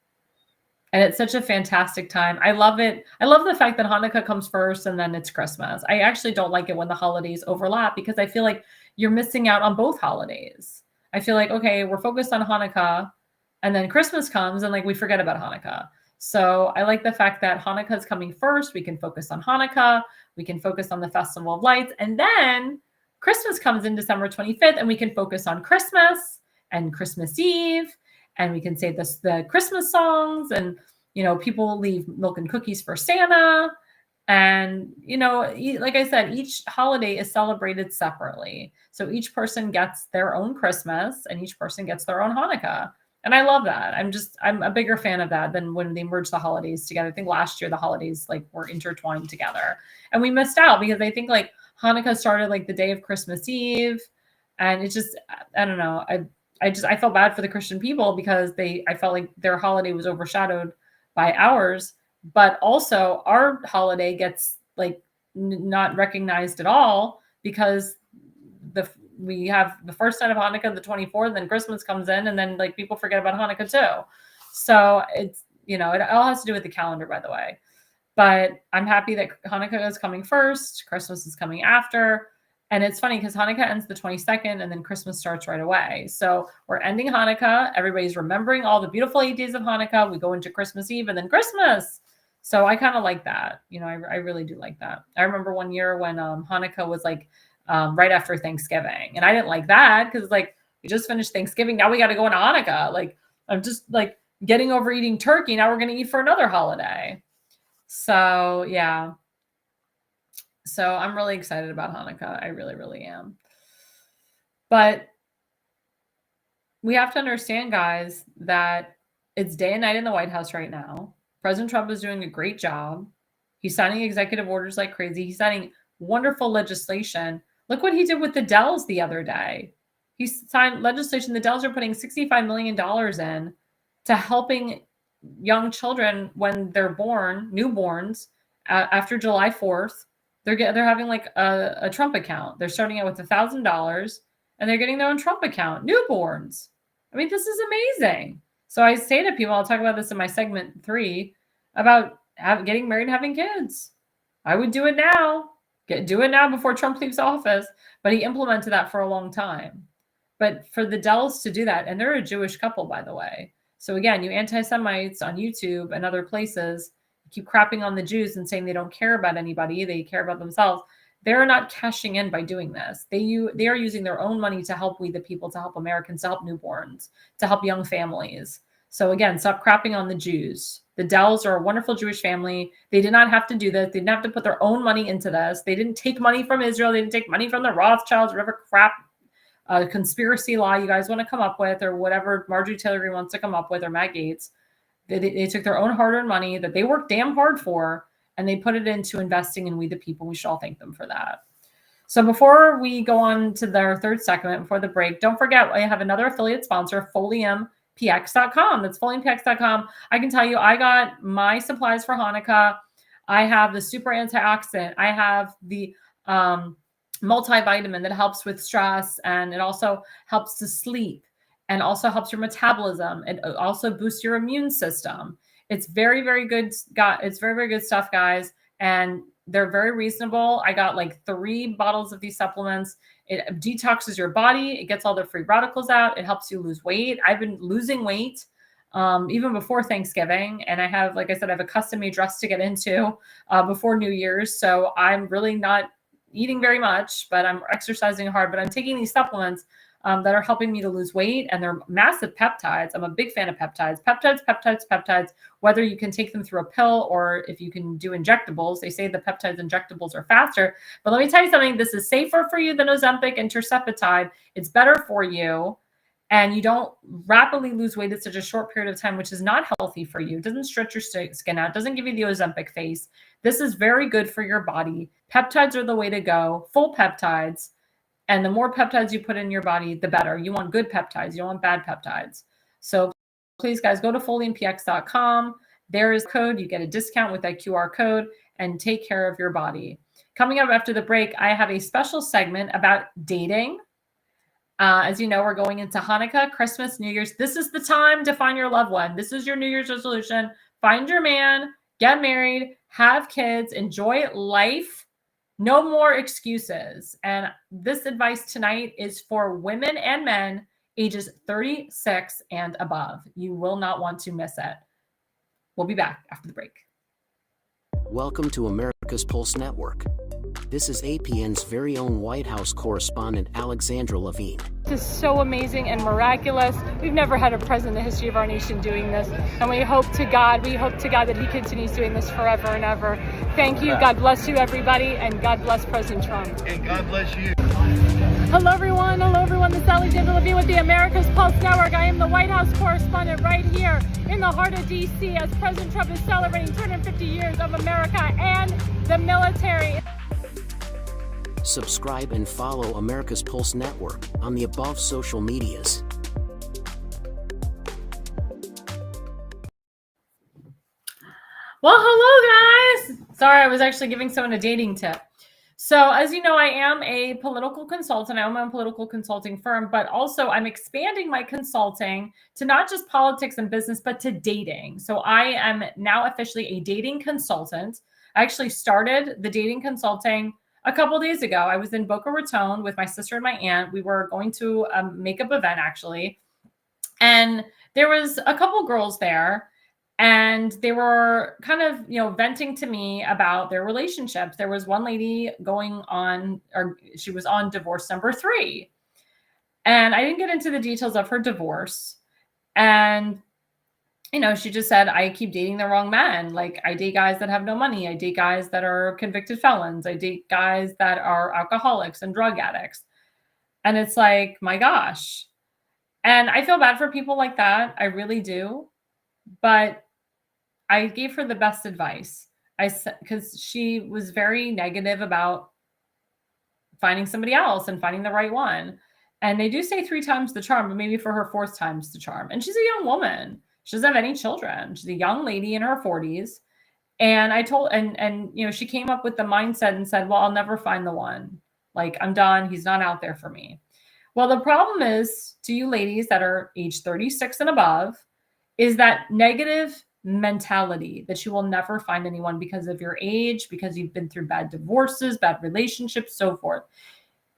Speaker 1: And it's such a fantastic time. I love it. I love the fact that Hanukkah comes first and then it's Christmas. I actually don't like it when the holidays overlap, because I feel like you're missing out on both holidays. I feel like, okay, we're focused on Hanukkah and then Christmas comes and like we forget about Hanukkah. So I like the fact that Hanukkah is coming first. We can focus on Hanukkah. We can focus on the Festival of Lights. And then Christmas comes in December 25th, and we can focus on Christmas and Christmas Eve. And we can say the Christmas songs, and, you know, people leave milk and cookies for Santa. And, you know, like I said, each holiday is celebrated separately. So each person gets their own Christmas and each person gets their own Hanukkah. And I love that. I'm a bigger fan of that than when they merge the holidays together. I think last year the holidays like were intertwined together, and we missed out because I think like Hanukkah started like the day of Christmas Eve. And it's just, I don't know. I felt bad for the Christian people because I felt like their holiday was overshadowed by ours, but also our holiday gets like not recognized at all because we have the first night of Hanukkah, the 24th, then Christmas comes in, and then like people forget about Hanukkah too. So it's, it all has to do with the calendar, by the way. But I'm happy that Hanukkah is coming first, Christmas is coming after. And it's funny because Hanukkah ends the 22nd and then Christmas starts right away. So we're ending Hanukkah. Everybody's remembering all the beautiful 8 days of Hanukkah. We go into Christmas Eve and then Christmas. So I kind of like that. I really do like that. I remember one year when Hanukkah was like right after Thanksgiving. And I didn't like that because like we just finished Thanksgiving. Now we got to go into Hanukkah. Like I'm just like getting over eating turkey. Now we're going to eat for another holiday. So yeah. So I'm really excited about Hanukkah. I really, really am. But we have to understand, guys, that it's day and night in the White House right now. President Trump is doing a great job. He's signing executive orders like crazy. He's signing wonderful legislation. Look what he did with the Dells the other day. He signed legislation. The Dells are putting $65 million in to helping young children when they're born, newborns, after July 4th. They're having like a Trump account. They're starting out with $1,000 and they're getting their own Trump account, newborns. I mean, this is amazing. So I say to people, I'll talk about this in my segment 3 about getting married and having kids. I would do it now. Do it now before Trump leaves office. But he implemented that for a long time. But for the Dells to do that, and they're a Jewish couple, by the way. So again, you anti-Semites on YouTube and other places keep crapping on the Jews and saying they don't care about anybody. They care about themselves. They're not cashing in by doing this. They are using their own money to help we the people, to help Americans, to help newborns, to help young families. So again, stop crapping on the Jews. The Dells are a wonderful Jewish family. They did not have to do this. They didn't have to put their own money into this. They didn't take money from Israel. They didn't take money from the Rothschilds, whatever crap conspiracy law you guys want to come up with, or whatever Marjorie Taylor Greene wants to come up with, or Matt Gaetz. They took their own hard-earned money that they worked damn hard for, and they put it into investing in we the people. We should all thank them for that. So before we go on to their third segment, before the break, don't forget I have another affiliate sponsor, FoliumPX.com. That's FoliumPX.com. I can tell you I got my supplies for Hanukkah. I have the super antioxidant. I have the multivitamin that helps with stress, and it also helps to sleep, and also helps your metabolism. It also boosts your immune system. It's very, very good. It's very, very good stuff, guys. And they're very reasonable. I got like 3 bottles of these supplements. It detoxes your body. It gets all the free radicals out. It helps you lose weight. I've been losing weight even before Thanksgiving. And I have, like I said, I have a custom-made dress to get into before New Year's. So I'm really not eating very much, but I'm exercising hard. But I'm taking these supplements that are helping me to lose weight, and they're massive peptides. I'm a big fan of peptides. Peptides, whether you can take them through a pill or if you can do injectables. They say the peptides injectables are faster. But let me tell you something. This is safer for you than Ozempic and tirzepatide. It's better for you, and you don't rapidly lose weight in such a short period of time, which is not healthy for you. It doesn't stretch your skin out. It doesn't give you the Ozempic face. This is very good for your body. Peptides are the way to go, full peptides. And the more peptides you put in your body, the better. You want good peptides. You don't want bad peptides. So please, guys, go to FoliumPX.com. There is code. You get a discount with that QR code, and take care of your body. Coming up after the break, I have a special segment about dating. As you know, we're going into Hanukkah, Christmas, New Year's. This is the time to find your loved one. This is your New Year's resolution. Find your man, get married, have kids, enjoy life. No more excuses. And this advice tonight is for women and men ages 36 and above. You will not want to miss it. We'll be back after the break.
Speaker 2: Welcome to America's Pulse Network. This is APN's very own White House correspondent, Alexandra Levine.
Speaker 1: This is so amazing and miraculous. We've never had a president in the history of our nation doing this. And we hope to God that he continues doing this forever and ever. Thank you. God bless you, everybody. And God bless President Trump.
Speaker 3: And God bless you.
Speaker 1: Hello, everyone. This is Alexandra Levine with the America's Pulse Network. I am the White House correspondent right here in the heart of D.C. as President Trump is celebrating 250 years of America and the military.
Speaker 2: Subscribe and follow America's Pulse Network on the above social medias.
Speaker 1: Well, hello, guys. Sorry, I was actually giving someone a dating tip. So, as you know, I am a political consultant. I own my own political consulting firm, but also I'm expanding my consulting to not just politics and business, but to dating. So, I am now officially a dating consultant. I actually started the dating consulting a couple days ago. I was in Boca Raton with my sister and my aunt. We were going to a makeup event, actually. And there was a couple girls there, and they were kind of, venting to me about their relationships. There was one lady going on, or she was on divorce number 3. And I didn't get into the details of her divorce. And, she just said, I keep dating the wrong men. Like, I date guys that have no money. I date guys that are convicted felons. I date guys that are alcoholics and drug addicts. And it's like, my gosh. And I feel bad for people like that. I really do. But I gave her the best advice. I said, because she was very negative about finding somebody else and finding the right one. And they do say 3 times the charm, but maybe for her 4th time's the charm. And she's a young woman. She doesn't have any children. She's a young lady in her 40s. And I told, she came up with the mindset and said, well, I'll never find the one. Like, I'm done. He's not out there for me. Well, the problem is, to you ladies that are age 36 and above, is that negative mentality that you will never find anyone because of your age, because you've been through bad divorces, bad relationships, so forth.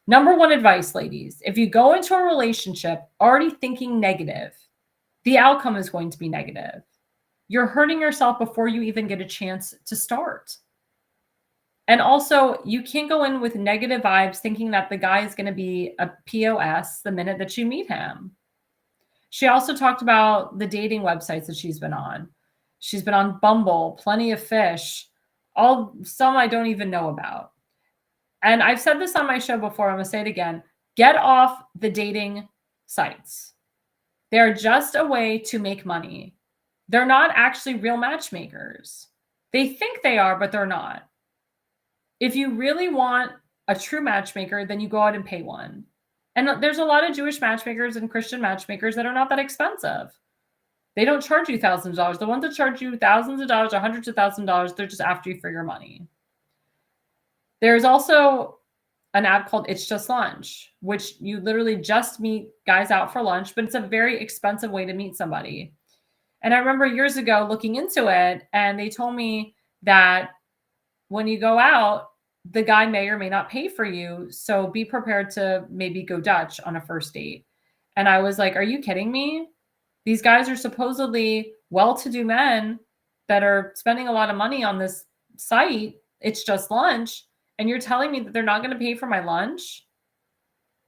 Speaker 1: Number 1 advice, ladies, if you go into a relationship already thinking negative, the outcome is going to be negative. You're hurting yourself before you even get a chance to start. And also, you can't go in with negative vibes thinking that the guy is going to be a POS the minute that you meet him. She also talked about the dating websites that she's been on. She's been on Bumble, Plenty of Fish, some I don't even know about. And I've said this on my show before, I'm going to say it again. Get off the dating sites. They're just a way to make money. They're not actually real matchmakers. They think they are, but they're not. If you really want a true matchmaker, then you go out and pay one. And there's a lot of Jewish matchmakers and Christian matchmakers that are not that expensive. They don't charge you thousands of dollars. The ones that charge you thousands of dollars or hundreds of thousands of dollars, they're just after you for your money. There's also an app called It's Just Lunch, which you literally just meet guys out for lunch, but it's a very expensive way to meet somebody. And I remember years ago looking into it, and they told me that when you go out, the guy may or may not pay for you. So be prepared to maybe go Dutch on a first date. And I was like, are you kidding me? These guys are supposedly well-to-do men that are spending a lot of money on this site. It's Just Lunch. And you're telling me that they're not going to pay for my lunch?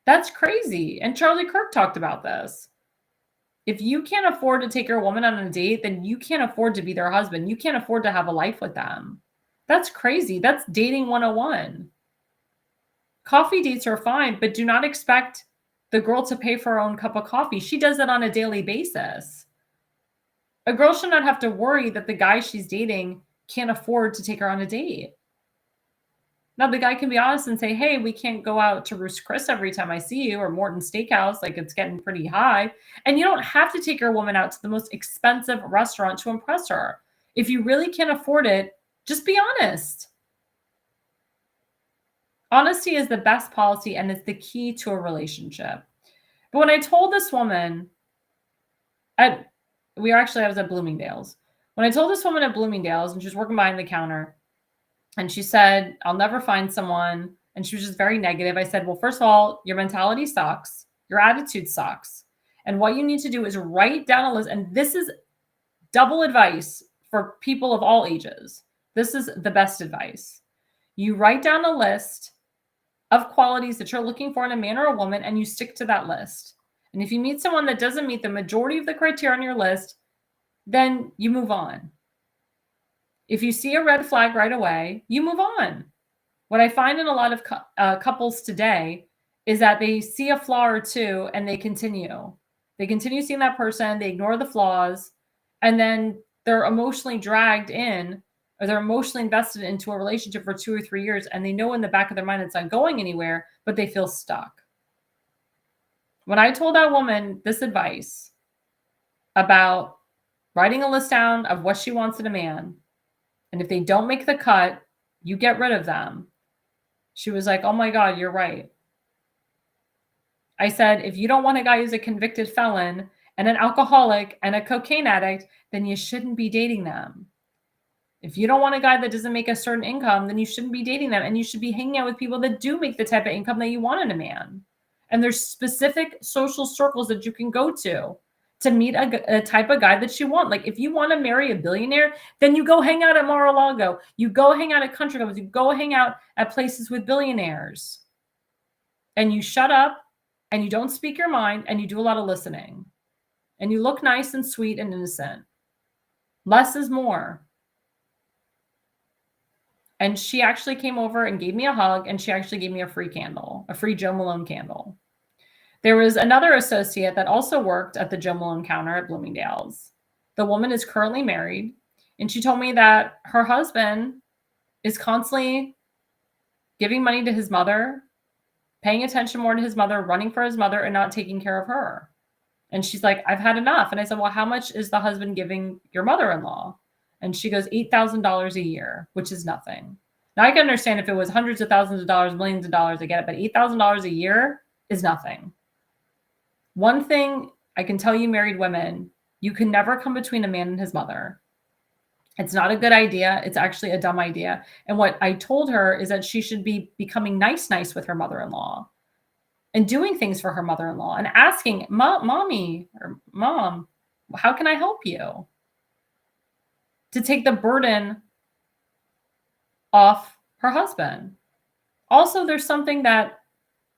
Speaker 1: That's crazy. And Charlie Kirk talked about this. If you can't afford to take your woman on a date, then you can't afford to be their husband. You can't afford to have a life with them. That's crazy. That's dating 101. Coffee dates are fine, but do not expect the girl to pay for her own cup of coffee. She does it on a daily basis. A girl should not have to worry that the guy she's dating can't afford to take her on a date. Now, the guy can be honest and say, hey, we can't go out to Ruth's Chris every time I see you, or Morton Steakhouse, like it's getting pretty high. And you don't have to take your woman out to the most expensive restaurant to impress her. If you really can't afford it, just be honest. Honesty is the best policy, and it's the key to a relationship. But when I told this woman, I was at Bloomingdale's. When I told this woman at Bloomingdale's, and she was working behind the counter, and she said, I'll never find someone, and she was just very negative. I said, well, first of all, your mentality sucks. Your attitude sucks. And what you need to do is write down a list. And this is double advice for people of all ages. This is the best advice. You write down a list of qualities that you're looking for in a man or a woman, and you stick to that list. And if you meet someone that doesn't meet the majority of the criteria on your list, then you move on. If you see a red flag right away, you move on. What I find in a lot of couples today is that they see a flaw or two and they continue. They continue seeing that person, they ignore the flaws, and then they're emotionally dragged in, or they're emotionally invested into a relationship for 2 or 3 years, and they know in the back of their mind it's not going anywhere, but they feel stuck. When I told that woman this advice about writing a list down of what she wants in a man, and if they don't make the cut, you get rid of them. She was like, oh my God, you're right. I said, if you don't want a guy who's a convicted felon and an alcoholic and a cocaine addict, then you shouldn't be dating them. If you don't want a guy that doesn't make a certain income, then you shouldn't be dating them. And you should be hanging out with people that do make the type of income that you want in a man. And there's specific social circles that you can go to meet a type of guy that you want. Like if you want to marry a billionaire, then you go hang out at Mar-a-Lago. You go hang out at country clubs. You go hang out at places with billionaires. And you shut up and you don't speak your mind and you do a lot of listening. And you look nice and sweet and innocent. Less is more. And she actually came over and gave me a hug, and she actually gave me a free candle, a free Joe Malone candle. There was another associate that also worked at the Joe Malone counter at Bloomingdale's. The woman is currently married, and she told me that her husband is constantly giving money to his mother, paying attention more to his mother, running for his mother, and not taking care of her. And she's like, I've had enough. And I said, well, how much is the husband giving your mother-in-law? And she goes, $8,000 a year, which is nothing. Now I can understand if it was hundreds of thousands of dollars, millions of dollars, I get it, but $8,000 a year is nothing. One thing I can tell you, married women, you can never come between a man and his mother. It's not a good idea. It's actually a dumb idea. And what I told her is that she should be becoming nice with her mother-in-law and doing things for her mother-in-law and asking, mommy or mom, how can I help you? To take the burden off her husband. Also, there's something that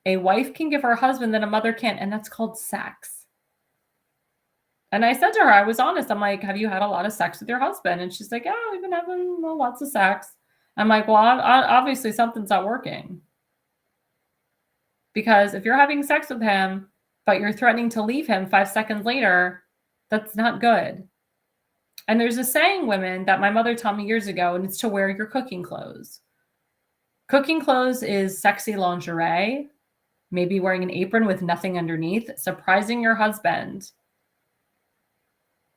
Speaker 1: a wife can give her husband that a mother can't, and that's called sex. And I said to her, I was honest. I'm like, have you had a lot of sex with your husband? And she's like, yeah, we've been having lots of sex. I'm like, well, obviously something's not working. Because if you're having sex with him, but you're threatening to leave him 5 seconds later, that's not good. And there's a saying, women, that my mother taught me years ago, and it's to wear your cooking clothes. Cooking clothes is sexy lingerie, maybe wearing an apron with nothing underneath, surprising your husband,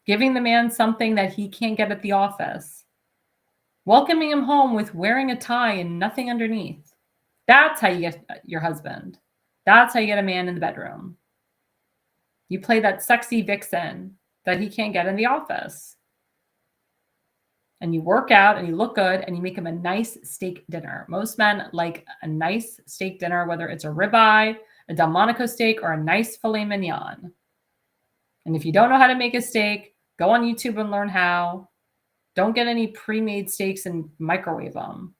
Speaker 1: giving the man something that he can't get at the office, welcoming him home with wearing a tie and nothing underneath. That's how you get your husband. That's how you get a man in the bedroom. You play that sexy vixen that he can't get in the office. And you work out and you look good and you make him a nice steak dinner. Most men like a nice steak dinner, whether it's a ribeye, a Delmonico steak, or a nice filet mignon. And if you don't know how to make a steak, go on YouTube and learn how. Don't get any pre-made steaks and microwave them.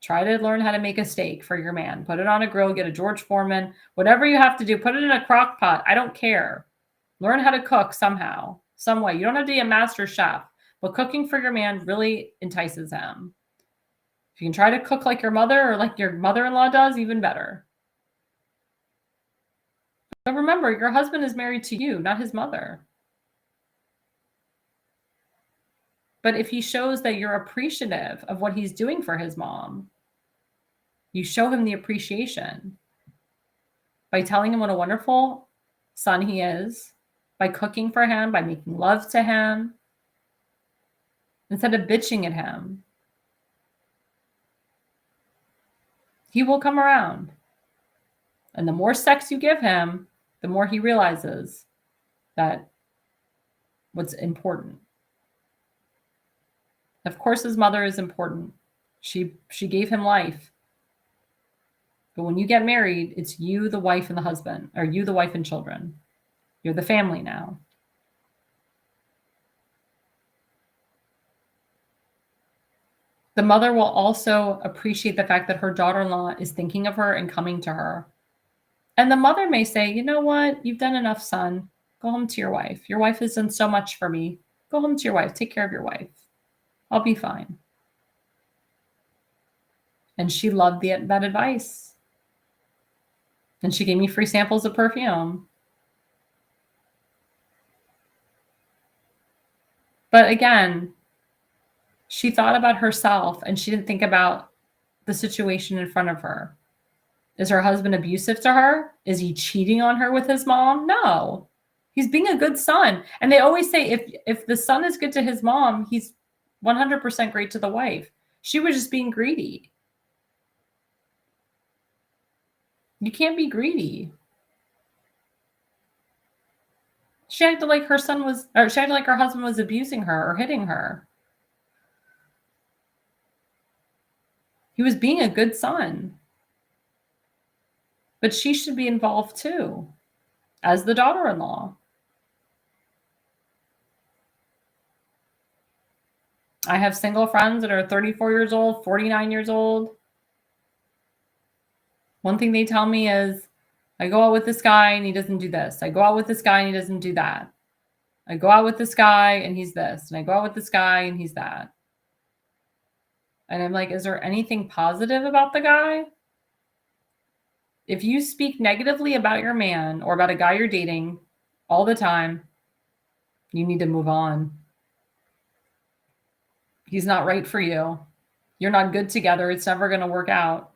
Speaker 1: Try to learn how to make a steak for your man. Put it on a grill, get a George Foreman, whatever you have to do. Put it in a crock pot. I don't care. Learn how to cook somehow, some way. You don't have to be a master chef. But cooking for your man really entices him. If you can try to cook like your mother or like your mother-in-law does, even better. But remember, your husband is married to you, not his mother. But if he shows that you're appreciative of what he's doing for his mom, you show him the appreciation by telling him what a wonderful son he is, by cooking for him, by making love to him, instead of bitching at him. He will come around. And the more sex you give him, the more he realizes that what's important. Of course, his mother is important. She gave him life. But when you get married, it's you, the wife, and the husband, or you, the wife, and children. You're the family now. The mother will also appreciate the fact that her daughter-in-law is thinking of her and coming to her. And the mother may say, you know what? You've done enough, son. Go home to your wife. Your wife has done so much for me. Go home to your wife. Take care of your wife. I'll be fine. And she loved that advice. And she gave me free samples of perfume. But again, she thought about herself and she didn't think about the situation in front of her. Is her husband abusive to her? Is he cheating on her with his mom? No. He's being a good son. And they always say if the son is good to his mom, he's 100% great to the wife. She was just being greedy. You can't be greedy. She acted like her son was, or she acted like her husband was abusing her or hitting her. He was being a good son. But she should be involved too, as the daughter-in-law. I have single friends that are 34 years old, 49 years old. One thing they tell me is, I go out with this guy and he doesn't do this. I go out with this guy and he doesn't do that. I go out with this guy and he's this. And I go out with this guy and he's that. And I'm like, is there anything positive about the guy? If you speak negatively about your man or about a guy you're dating all the time, you need to move on. He's not right for you. You're not good together. It's never going to work out.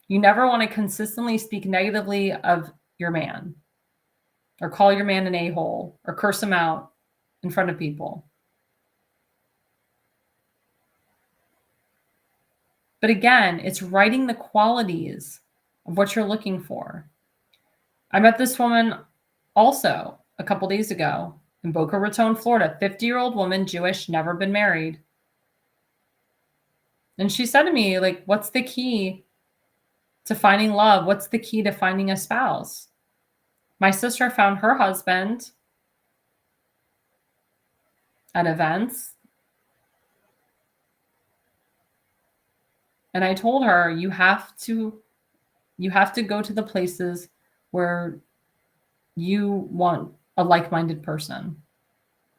Speaker 1: You never want to consistently speak negatively of your man or call your man an a-hole or curse him out in front of people. But again, it's writing the qualities of what you're looking for. I met this woman also a couple days ago in Boca Raton, Florida, 50-year-old woman, Jewish, never been married. And she said to me, like, what's the key to finding love? What's the key to finding a spouse? My sister found her husband at events. And I told her, you have to go to the places where you want a like-minded person.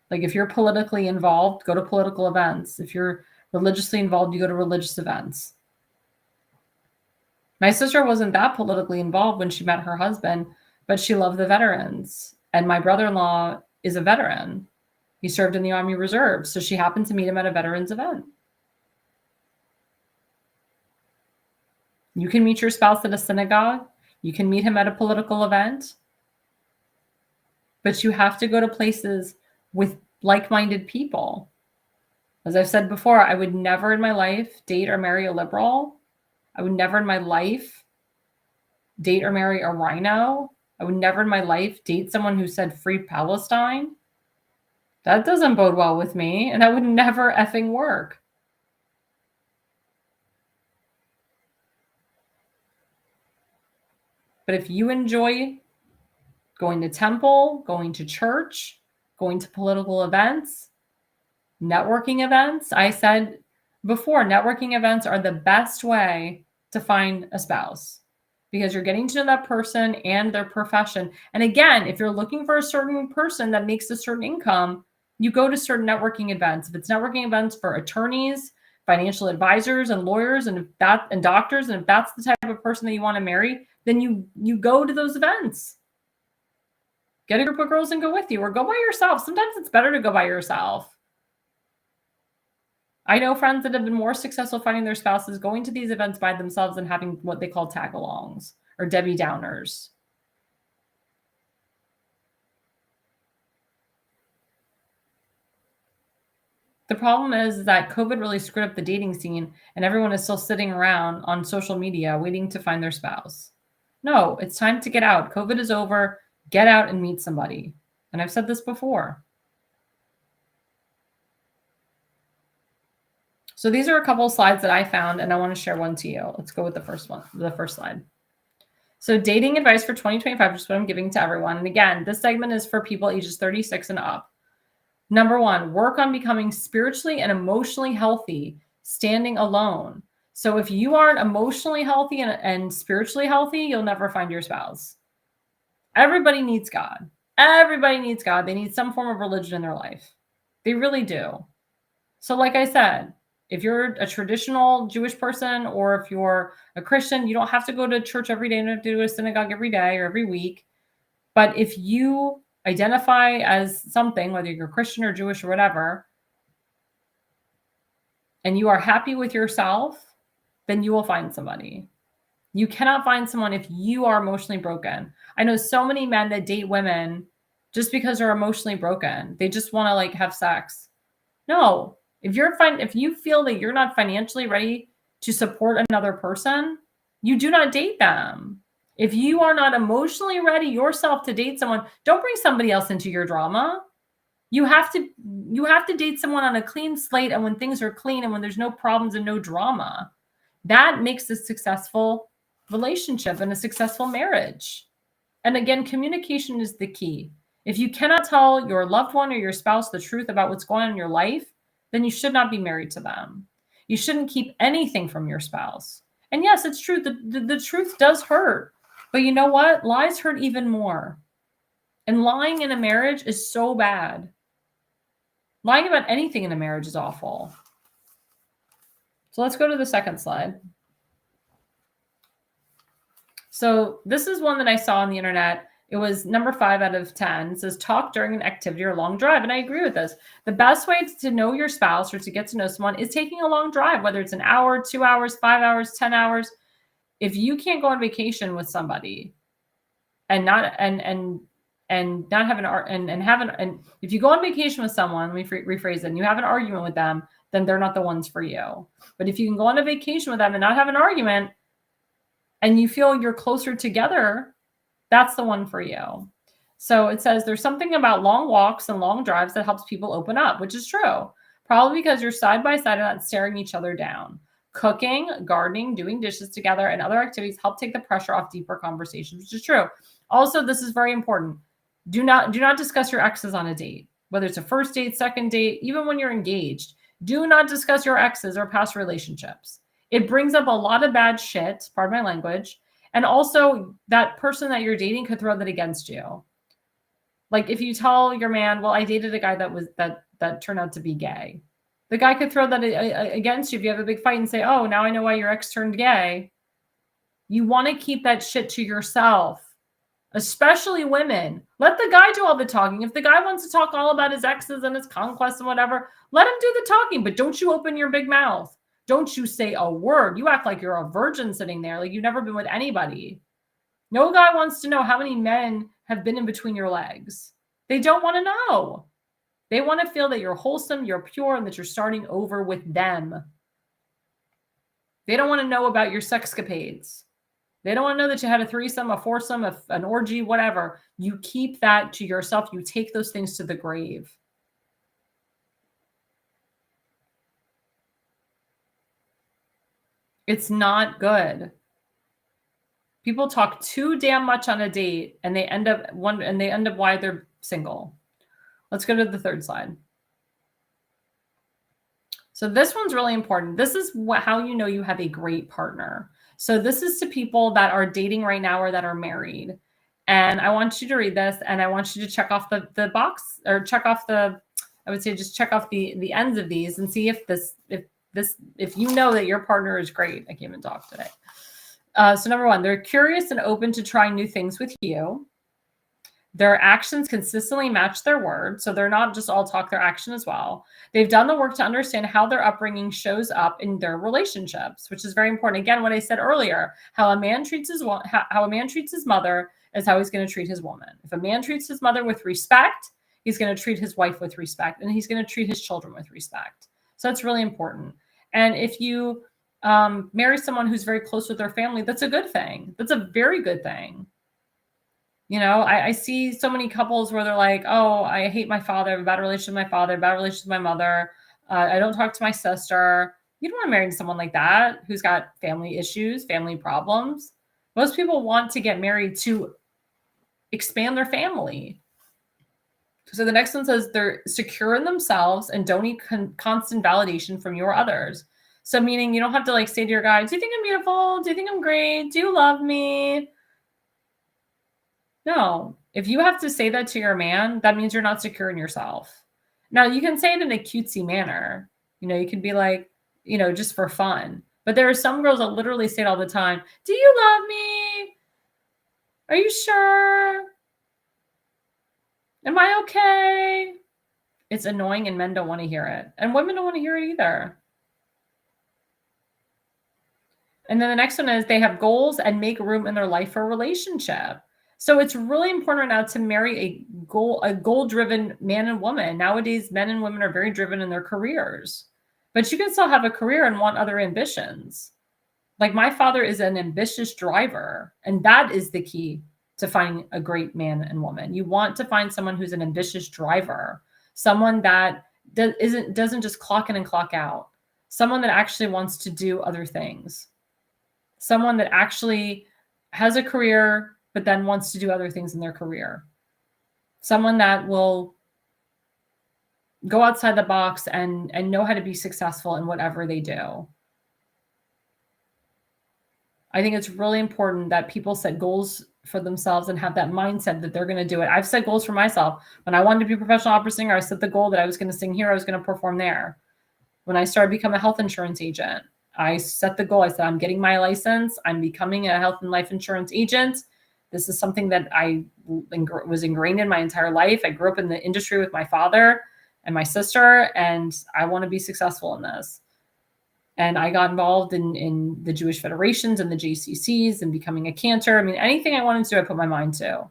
Speaker 1: Like if you're politically involved, go to political events. If you're religiously involved, you go to religious events. My sister wasn't that politically involved when she met her husband, but she loved the veterans. And my brother-in-law is a veteran. He served in the Army Reserve. So she happened to meet him at a veterans event. You can meet your spouse at a synagogue. You can meet him at a political event. But you have to go to places with like-minded people. As I've said before, I would never in my life date or marry a liberal. I would never in my life date or marry a rhino. I would never in my life date someone who said free Palestine. That doesn't bode well with me, and that would never effing work. But if you enjoy going to temple, going to church, going to political events, networking events, I said before, networking events are the best way to find a spouse because you're getting to know that person and their profession. And again, if you're looking for a certain person that makes a certain income, you go to certain networking events. If it's networking events for attorneys, financial advisors, and lawyers, and doctors, and if that's the type of person that you want to marry, then you go to those events. Get a group of girls and go with you, or go by yourself. Sometimes it's better to go by yourself. I know friends that have been more successful finding their spouses going to these events by themselves and having what they call tag-alongs or Debbie Downers. The problem is that COVID really screwed up the dating scene and everyone is still sitting around on social media waiting to find their spouse. No, it's time to get out. COVID is over. Get out and meet somebody. And I've said this before. So these are a couple of slides that I found, and I want to share one to you. Let's go with the first slide. So dating advice for 2025 is what I'm giving to everyone. And again, this segment is for people ages 36 and up. Number one, work on becoming spiritually and emotionally healthy, standing alone. So if you aren't emotionally healthy and spiritually healthy, you'll never find your spouse. Everybody needs God. Everybody needs God. They need some form of religion in their life. They really do. So like I said, if you're a traditional Jewish person or if you're a Christian, you don't have to go to church every day. You don't have to go to a synagogue every day or every week. But if you identify as something, whether you're Christian or Jewish or whatever, and you are happy with yourself, then you will find somebody. You cannot find someone if you are emotionally broken. I know so many men that date women just because they're emotionally broken. They just want to like have sex. No, if you feel that you're not financially ready to support another person, you do not date them. If you are not emotionally ready yourself to date someone, don't bring somebody else into your drama. You have to date someone on a clean slate, and when things are clean and when there's no problems and no drama. That makes a successful relationship and a successful marriage. And again, communication is the key. If you cannot tell your loved one or your spouse the truth about what's going on in your life, then you should not be married to them. You shouldn't keep anything from your spouse. And yes, it's true. The truth does hurt. But you know what? Lies hurt even more. And lying in a marriage is so bad. Lying about anything in a marriage is awful. So let's go to the second slide. So this is one that I saw on the internet. It was number 5 out of 10. It says talk during an activity or long drive. And I agree with this. The best way to know your spouse or to get to know someone is taking a long drive, whether it's an hour, 2 hours, 5 hours, 10 hours. If you can't go on vacation with somebody and not have and if you go on vacation with someone, let me rephrase it, and you have an argument with them, then they're not the ones for you. But if you can go on a vacation with them and not have an argument and you feel you're closer together, that's the one for you. So it says there's something about long walks and long drives that helps people open up, which is true. Probably because you're side by side and not staring each other down. Cooking, gardening, doing dishes together, and other activities help take the pressure off deeper conversations, which is true. Also, this is very important. Do not discuss your exes on a date, whether it's a first date, second date, even when you're engaged. Do not discuss your exes or past relationships. It brings up a lot of bad shit, pardon my language. And also that person that you're dating could throw that against you. Like if you tell your man, well, I dated a guy that turned out to be gay. The guy could throw that against you if you have a big fight and say, oh, now I know why your ex turned gay. You want to keep that shit to yourself, especially women. Let the guy do all the talking. If the guy wants to talk all about his exes and his conquests and whatever, let him do the talking, but don't you open your big mouth. Don't you say a word. You act like you're a virgin sitting there, like you've never been with anybody. No guy wants to know how many men have been in between your legs. They don't want to know. They want to feel that you're wholesome, you're pure, and that you're starting over with them. They don't want to know about your sexcapades. They don't want to know that you had a threesome, a foursome, an orgy, whatever. You keep that to yourself. You take those things to the grave. It's not good. People talk too damn much on a date, and they end up why they're single. Let's go to the third slide. So this one's really important. This is how you know you have a great partner. So this is to people that are dating right now or that are married. And I want you to read this, and I want you to check off the box, or check off I would say just check off the ends of these and see if you know that your partner is great. I can't even talk today. So number 1, they're curious and open to trying new things with you. Their actions consistently match their words. So they're not just all talk, their action as well. They've done the work to understand how their upbringing shows up in their relationships, which is very important. Again, what I said earlier, how a man treats his mother is how he's going to treat his woman. If a man treats his mother with respect, he's going to treat his wife with respect, and he's going to treat his children with respect. So that's really important. And if you marry someone who's very close with their family, that's a good thing. That's a very good thing. You know, I see so many couples where they're like, oh, I hate my father, I have a bad relationship with my father, bad relationship with my mother. I don't talk to my sister. You don't want to marry someone like that who's got family issues, family problems. Most people want to get married to expand their family. So the next one says they're secure in themselves and don't need constant validation from you or others. So meaning you don't have to like say to your guy, do you think I'm beautiful? Do you think I'm great? Do you love me? No, if you have to say that to your man, that means you're not secure in yourself. Now, you can say it in a cutesy manner. You know, you can be like, you know, just for fun. But there are some girls that literally say it all the time. Do you love me? Are you sure? Am I okay? It's annoying and men don't want to hear it. And women don't want to hear it either. And then the next one is they have goals and make room in their life for a relationship. So it's really important now to marry a goal-driven man and woman. Nowadays, men and women are very driven in their careers, but you can still have a career and want other ambitions. Like my father is an ambitious driver, and that is the key to finding a great man and woman. You want to find someone who's an ambitious driver, someone that doesn't just clock in and clock out, someone that actually wants to do other things, someone that actually has a career, but then wants to do other things in their career, someone that will go outside the box and know how to be successful in whatever they do. I think it's really important that people set goals for themselves and have that mindset that they're going to do it. I've set goals for myself. When I wanted to be a professional opera singer, I set the goal that I was going to sing here, I was going to perform there. When I started becoming a health insurance agent, I set the goal. I said, I'm getting my license. I'm becoming a health and life insurance agent. This is something that I was ingrained in my entire life. I grew up in the industry with my father and my sister, and I want to be successful in this. And I got involved in the Jewish federations and the JCCs and becoming a cantor. I mean, anything I wanted to do, I put my mind to.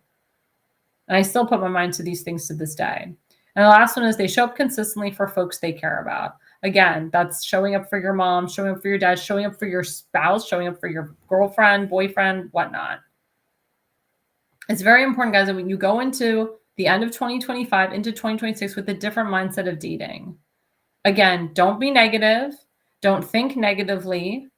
Speaker 1: And I still put my mind to these things to this day. And the last one is they show up consistently for folks they care about. Again, that's showing up for your mom, showing up for your dad, showing up for your spouse, showing up for your girlfriend, boyfriend, whatnot. It's very important, guys, that when you go into the end of 2025, into 2026 with a different mindset of dating. Again, don't be negative. Don't think negatively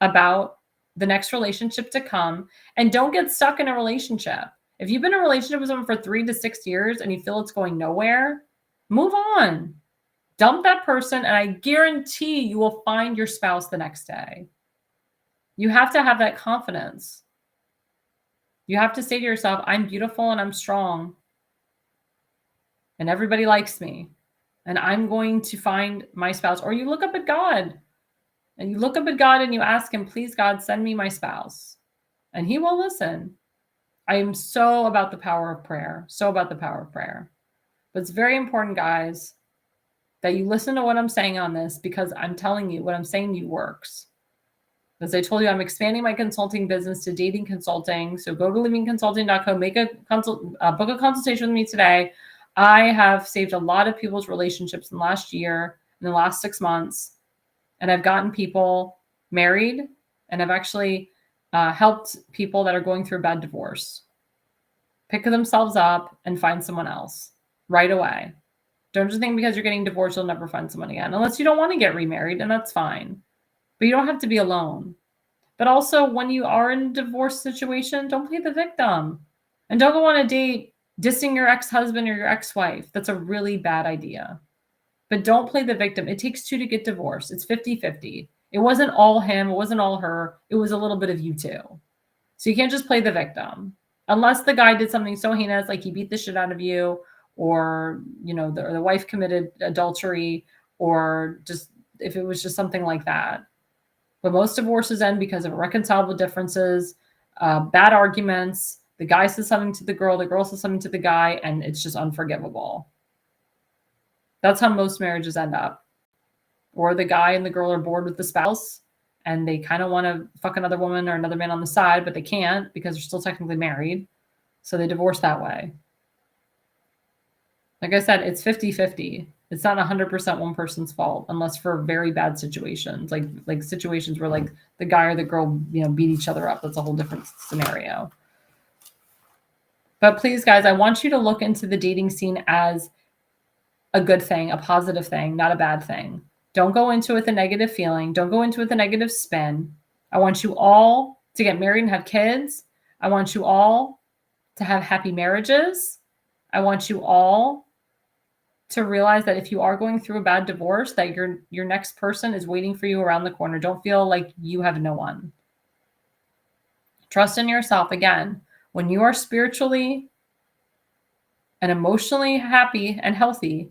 Speaker 1: about the next relationship to come, and don't get stuck in a relationship. If you've been in a relationship with someone for 3 to 6 years and you feel it's going nowhere, move on. Dump that person, and I guarantee you will find your spouse the next day. You have to have that confidence. You have to say to yourself, I'm beautiful and I'm strong, and everybody likes me, and I'm going to find my spouse. Or you look up at God, and you look up at God and you ask him, please, God, send me my spouse. And he will listen. I am so about the power of prayer, so about the power of prayer. But it's very important, guys, that you listen to what I'm saying on this, because I'm telling you what I'm saying to you works. As I told you, I'm expanding my consulting business to dating consulting. So go to livingconsulting.co, book a consultation with me today. I have saved a lot of people's relationships in the last year, in the last 6 months, and I've gotten people married, and I've actually helped people that are going through a bad divorce pick themselves up and find someone else right away. Don't just think because you're getting divorced, you'll never find someone again, unless you don't want to get remarried, and that's fine. But you don't have to be alone. But also, when you are in a divorce situation, don't play the victim. And don't go on a date dissing your ex-husband or your ex-wife. That's a really bad idea. But don't play the victim. It takes 2 to get divorced. It's 50-50. It wasn't all him. It wasn't all her. It was a little bit of you too. So you can't just play the victim. Unless the guy did something so heinous, like he beat the shit out of you, or, you know, the wife committed adultery, or just if it was just something like that. But most divorces end because of irreconcilable differences, bad arguments. The guy says something to the girl says something to the guy, and it's just unforgivable. That's how most marriages end up. Or the guy and the girl are bored with the spouse, and they kind of want to fuck another woman or another man on the side, but they can't because they're still technically married. So they divorce that way. Like I said, it's 50-50. It's not 100% one person's fault, unless for very bad situations, like situations where like the guy or the girl, you know, beat each other up. That's a whole different scenario. But please, guys, I want you to look into the dating scene as a good thing, a positive thing, not a bad thing. Don't go into it with a negative feeling. Don't go into it with a negative spin. I want you all to get married and have kids. I want you all to have happy marriages. I want you all to realize that if you are going through a bad divorce, that your next person is waiting for you around the corner. Don't feel like you have no one. Trust in yourself. Again, when you are spiritually and emotionally happy and healthy,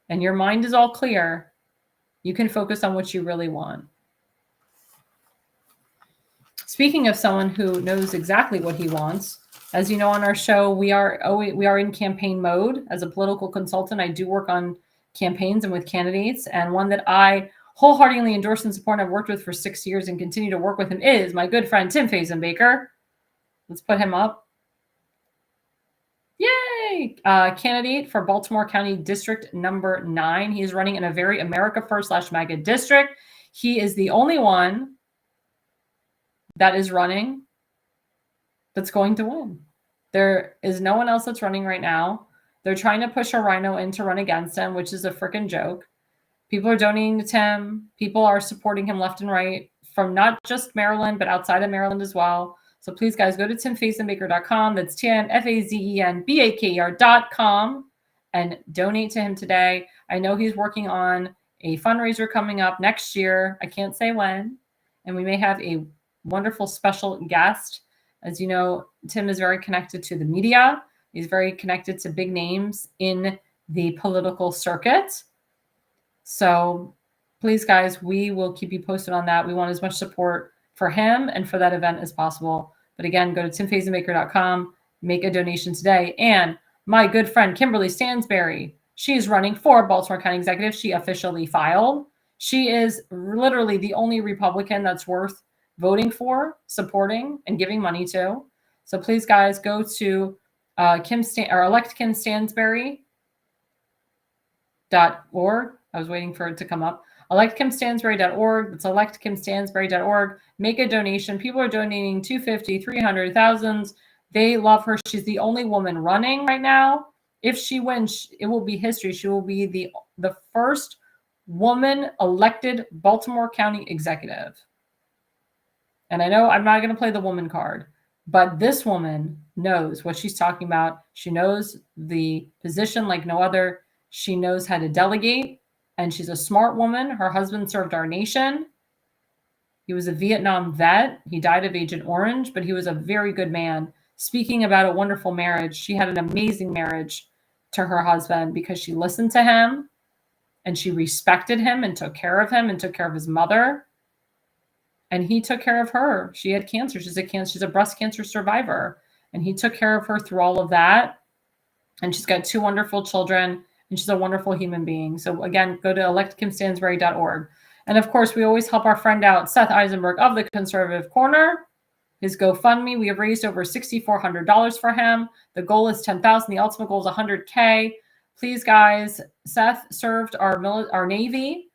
Speaker 1: and your mind is all clear, you can focus on what you really want. Speaking of someone who knows exactly what he wants, as you know, on our show, we are in campaign mode. As a political consultant, I do work on campaigns and with candidates. And one that I wholeheartedly endorse and support, I've worked with for 6 years and continue to work with him, is my good friend, Tim Fazenbaker. Let's put him up. Yay! Candidate for Baltimore County District number 9. He is running in a very America First /MAGA district. He is the only one that is running that's going to win. There is no one else that's running right now. They're trying to push a rhino in to run against him, which is a freaking joke. People are donating to Tim. People are supporting him left and right from not just Maryland, but outside of Maryland as well. So please, guys, go to timfazenbaker.com. That's TimFazenbaker.com and donate to him today. I know he's working on a fundraiser coming up next year. I can't say when. And we may have a wonderful special guest. As you know, Tim is very connected to the media. He's very connected to big names in the political circuit. So please, guys, we will keep you posted on that. We want as much support for him and for that event as possible. But again, go to timfazenbaker.com, make a donation today. And my good friend, Kimberly Stansberry, she's running for Baltimore County Executive. She officially filed. She is literally the only Republican that's worth voting for, supporting, and giving money to. So please, guys, go to electkimstansberry.org. I was waiting for it to come up. electkimstansberry.org. It's electkimstansberry.org. Make a donation. People are donating $250, $300, thousands. They love her. She's the only woman running right now. If she wins, it will be history. She will be the first woman elected Baltimore County executive. And I know I'm not going to play the woman card, but this woman knows what she's talking about. She knows the position like no other. She knows how to delegate. And she's a smart woman. Her husband served our nation. He was a Vietnam vet. He died of Agent Orange, but he was a very good man. Speaking about a wonderful marriage, she had an amazing marriage to her husband because she listened to him and she respected him and took care of him and took care of his mother. And he took care of her. She had cancer. She's a breast cancer survivor. And he took care of her through all of that. And she's got 2 wonderful children. And she's a wonderful human being. So again, go to electkimstansberry.org. And of course, we always help our friend out, Seth Eisenberg of the Conservative Corner. His GoFundMe, we have raised over $6,400 for him. The goal is $10,000. The ultimate goal is $100K. Please, guys, Seth served our Navy.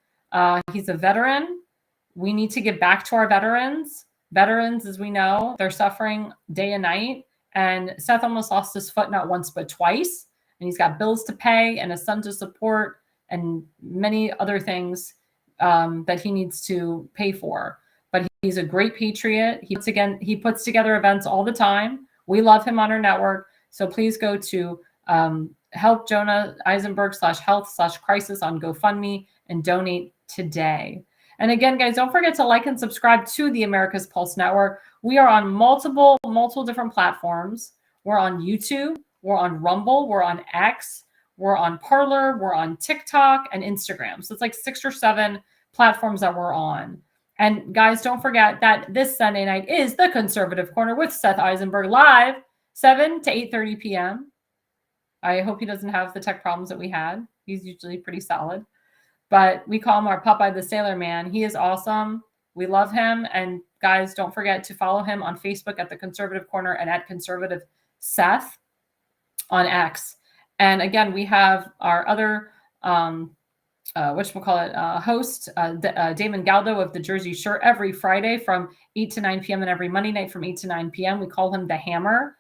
Speaker 1: He's a veteran. We need to give back to our veterans. Veterans, as we know, they're suffering day and night. And Seth almost lost his foot not once, but twice. And he's got bills to pay and a son to support and many other things that he needs to pay for. But he's a great patriot. He puts together events all the time. We love him on our network. So please go to help Jonah Eisenberg /health/crisis on GoFundMe and donate today. And again, guys, don't forget to like and subscribe to the America's Pulse Network. We are on multiple different platforms. We're on YouTube. We're on Rumble. We're on X. We're on Parler. We're on TikTok and Instagram. So it's like 6 or 7 platforms that we're on. And guys, don't forget that this Sunday night is the Conservative Corner with Seth Eisenberg live, 7 to 8:30 p.m. I hope he doesn't have the tech problems that we had. He's usually pretty solid. But we call him our Popeye the Sailor Man. He is awesome. We love him. And guys, don't forget to follow him on Facebook at the Conservative Corner and at Conservative Seth on X. And again, we have our other host, Damon Galdo of the Jersey Shore every Friday from 8 to 9 p.m. and every Monday night from 8 to 9 p.m. We call him the Hammer.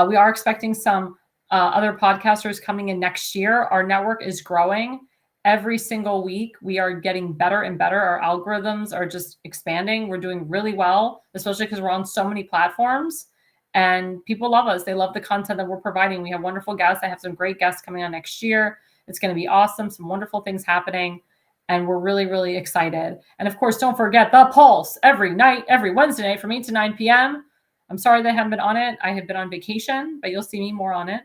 Speaker 1: We are expecting some other podcasters coming in next year. Our network is growing. Every single week, we are getting better and better. Our algorithms are just expanding. We're doing really well, especially because we're on so many platforms. And people love us. They love the content that we're providing. We have wonderful guests. I have some great guests coming on next year. It's going to be awesome. Some wonderful things happening. And we're really, really excited. And of course, don't forget The Pulse every night, every Wednesday night from 8 to 9 p.m. I'm sorry that I haven't been on it. I have been on vacation, but you'll see me more on it.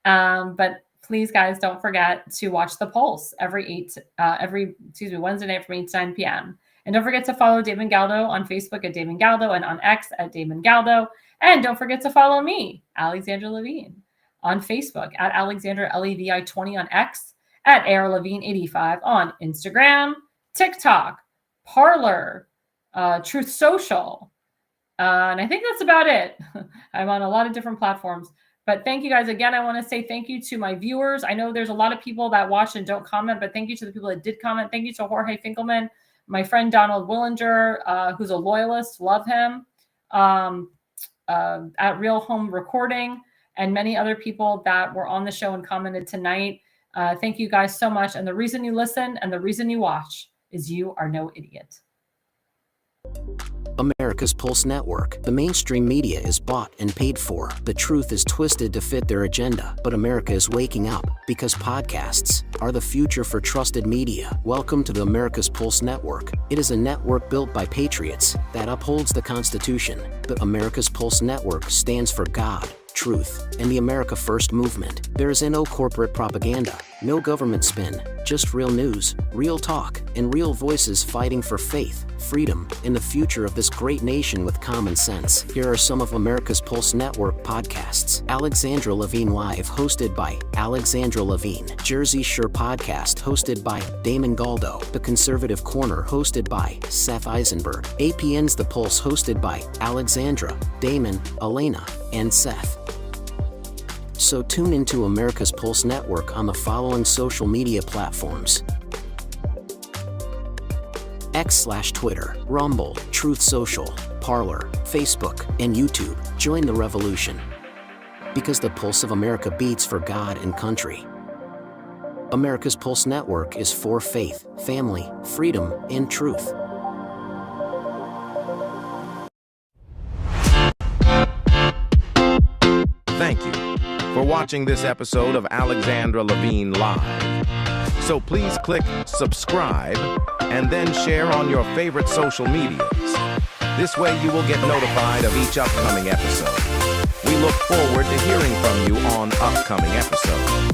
Speaker 1: But please, guys, don't forget to watch The Pulse every Wednesday night from 8 to 9 p.m. And don't forget to follow Damon Galdo on Facebook at Damon Galdo and on X at Damon Galdo. And don't forget to follow me, Alexandra Levine, on Facebook at Alexandra Levi 20 on X, at AirLevine85 on Instagram, TikTok, Parler, Truth Social. And I think that's about it. I'm on a lot of different platforms. But thank you guys. Again, I want to say thank you to my viewers. I know there's a lot of people that watch and don't comment, but thank you to the people that did comment. Thank you to Jorge Finkelman, my friend Donald Willinger, who's a loyalist. Love him. at Real Home Recording, and many other people that were on the show and commented tonight. Thank you guys so much. And the reason you listen and the reason you watch is you are no idiot.
Speaker 2: America's Pulse Network. The mainstream media is bought and paid for. The truth is twisted to fit their agenda. But America is waking up because podcasts are the future for trusted media. Welcome to the America's Pulse Network. It is a network built by patriots that upholds the Constitution. The America's Pulse Network stands for God, truth, and the America First movement. There is no corporate propaganda, no government spin, just real news, real talk, and real voices fighting for faith, freedom, and the future of this great nation with common sense. Here are some of America's Pulse Network podcasts. Alexandra Levine Live, hosted by Alexandra Levine. Jersey Shore Podcast, hosted by Damon Galdo. The Conservative Corner, hosted by Seth Eisenberg. APN's The Pulse, hosted by Alexandra, Damon, Elena, and Seth. So tune into America's Pulse Network on the following social media platforms: X/Twitter, Rumble, Truth Social, Parler, Facebook, and YouTube. Join the revolution. Because the pulse of America beats for God and country. America's Pulse Network is for faith, family, freedom, and truth.
Speaker 3: Thank you for watching this episode of Alexandra Levine Live. So please click subscribe and then share on your favorite social medias. This way you will get notified of each upcoming episode. We look forward to hearing from you on upcoming episodes.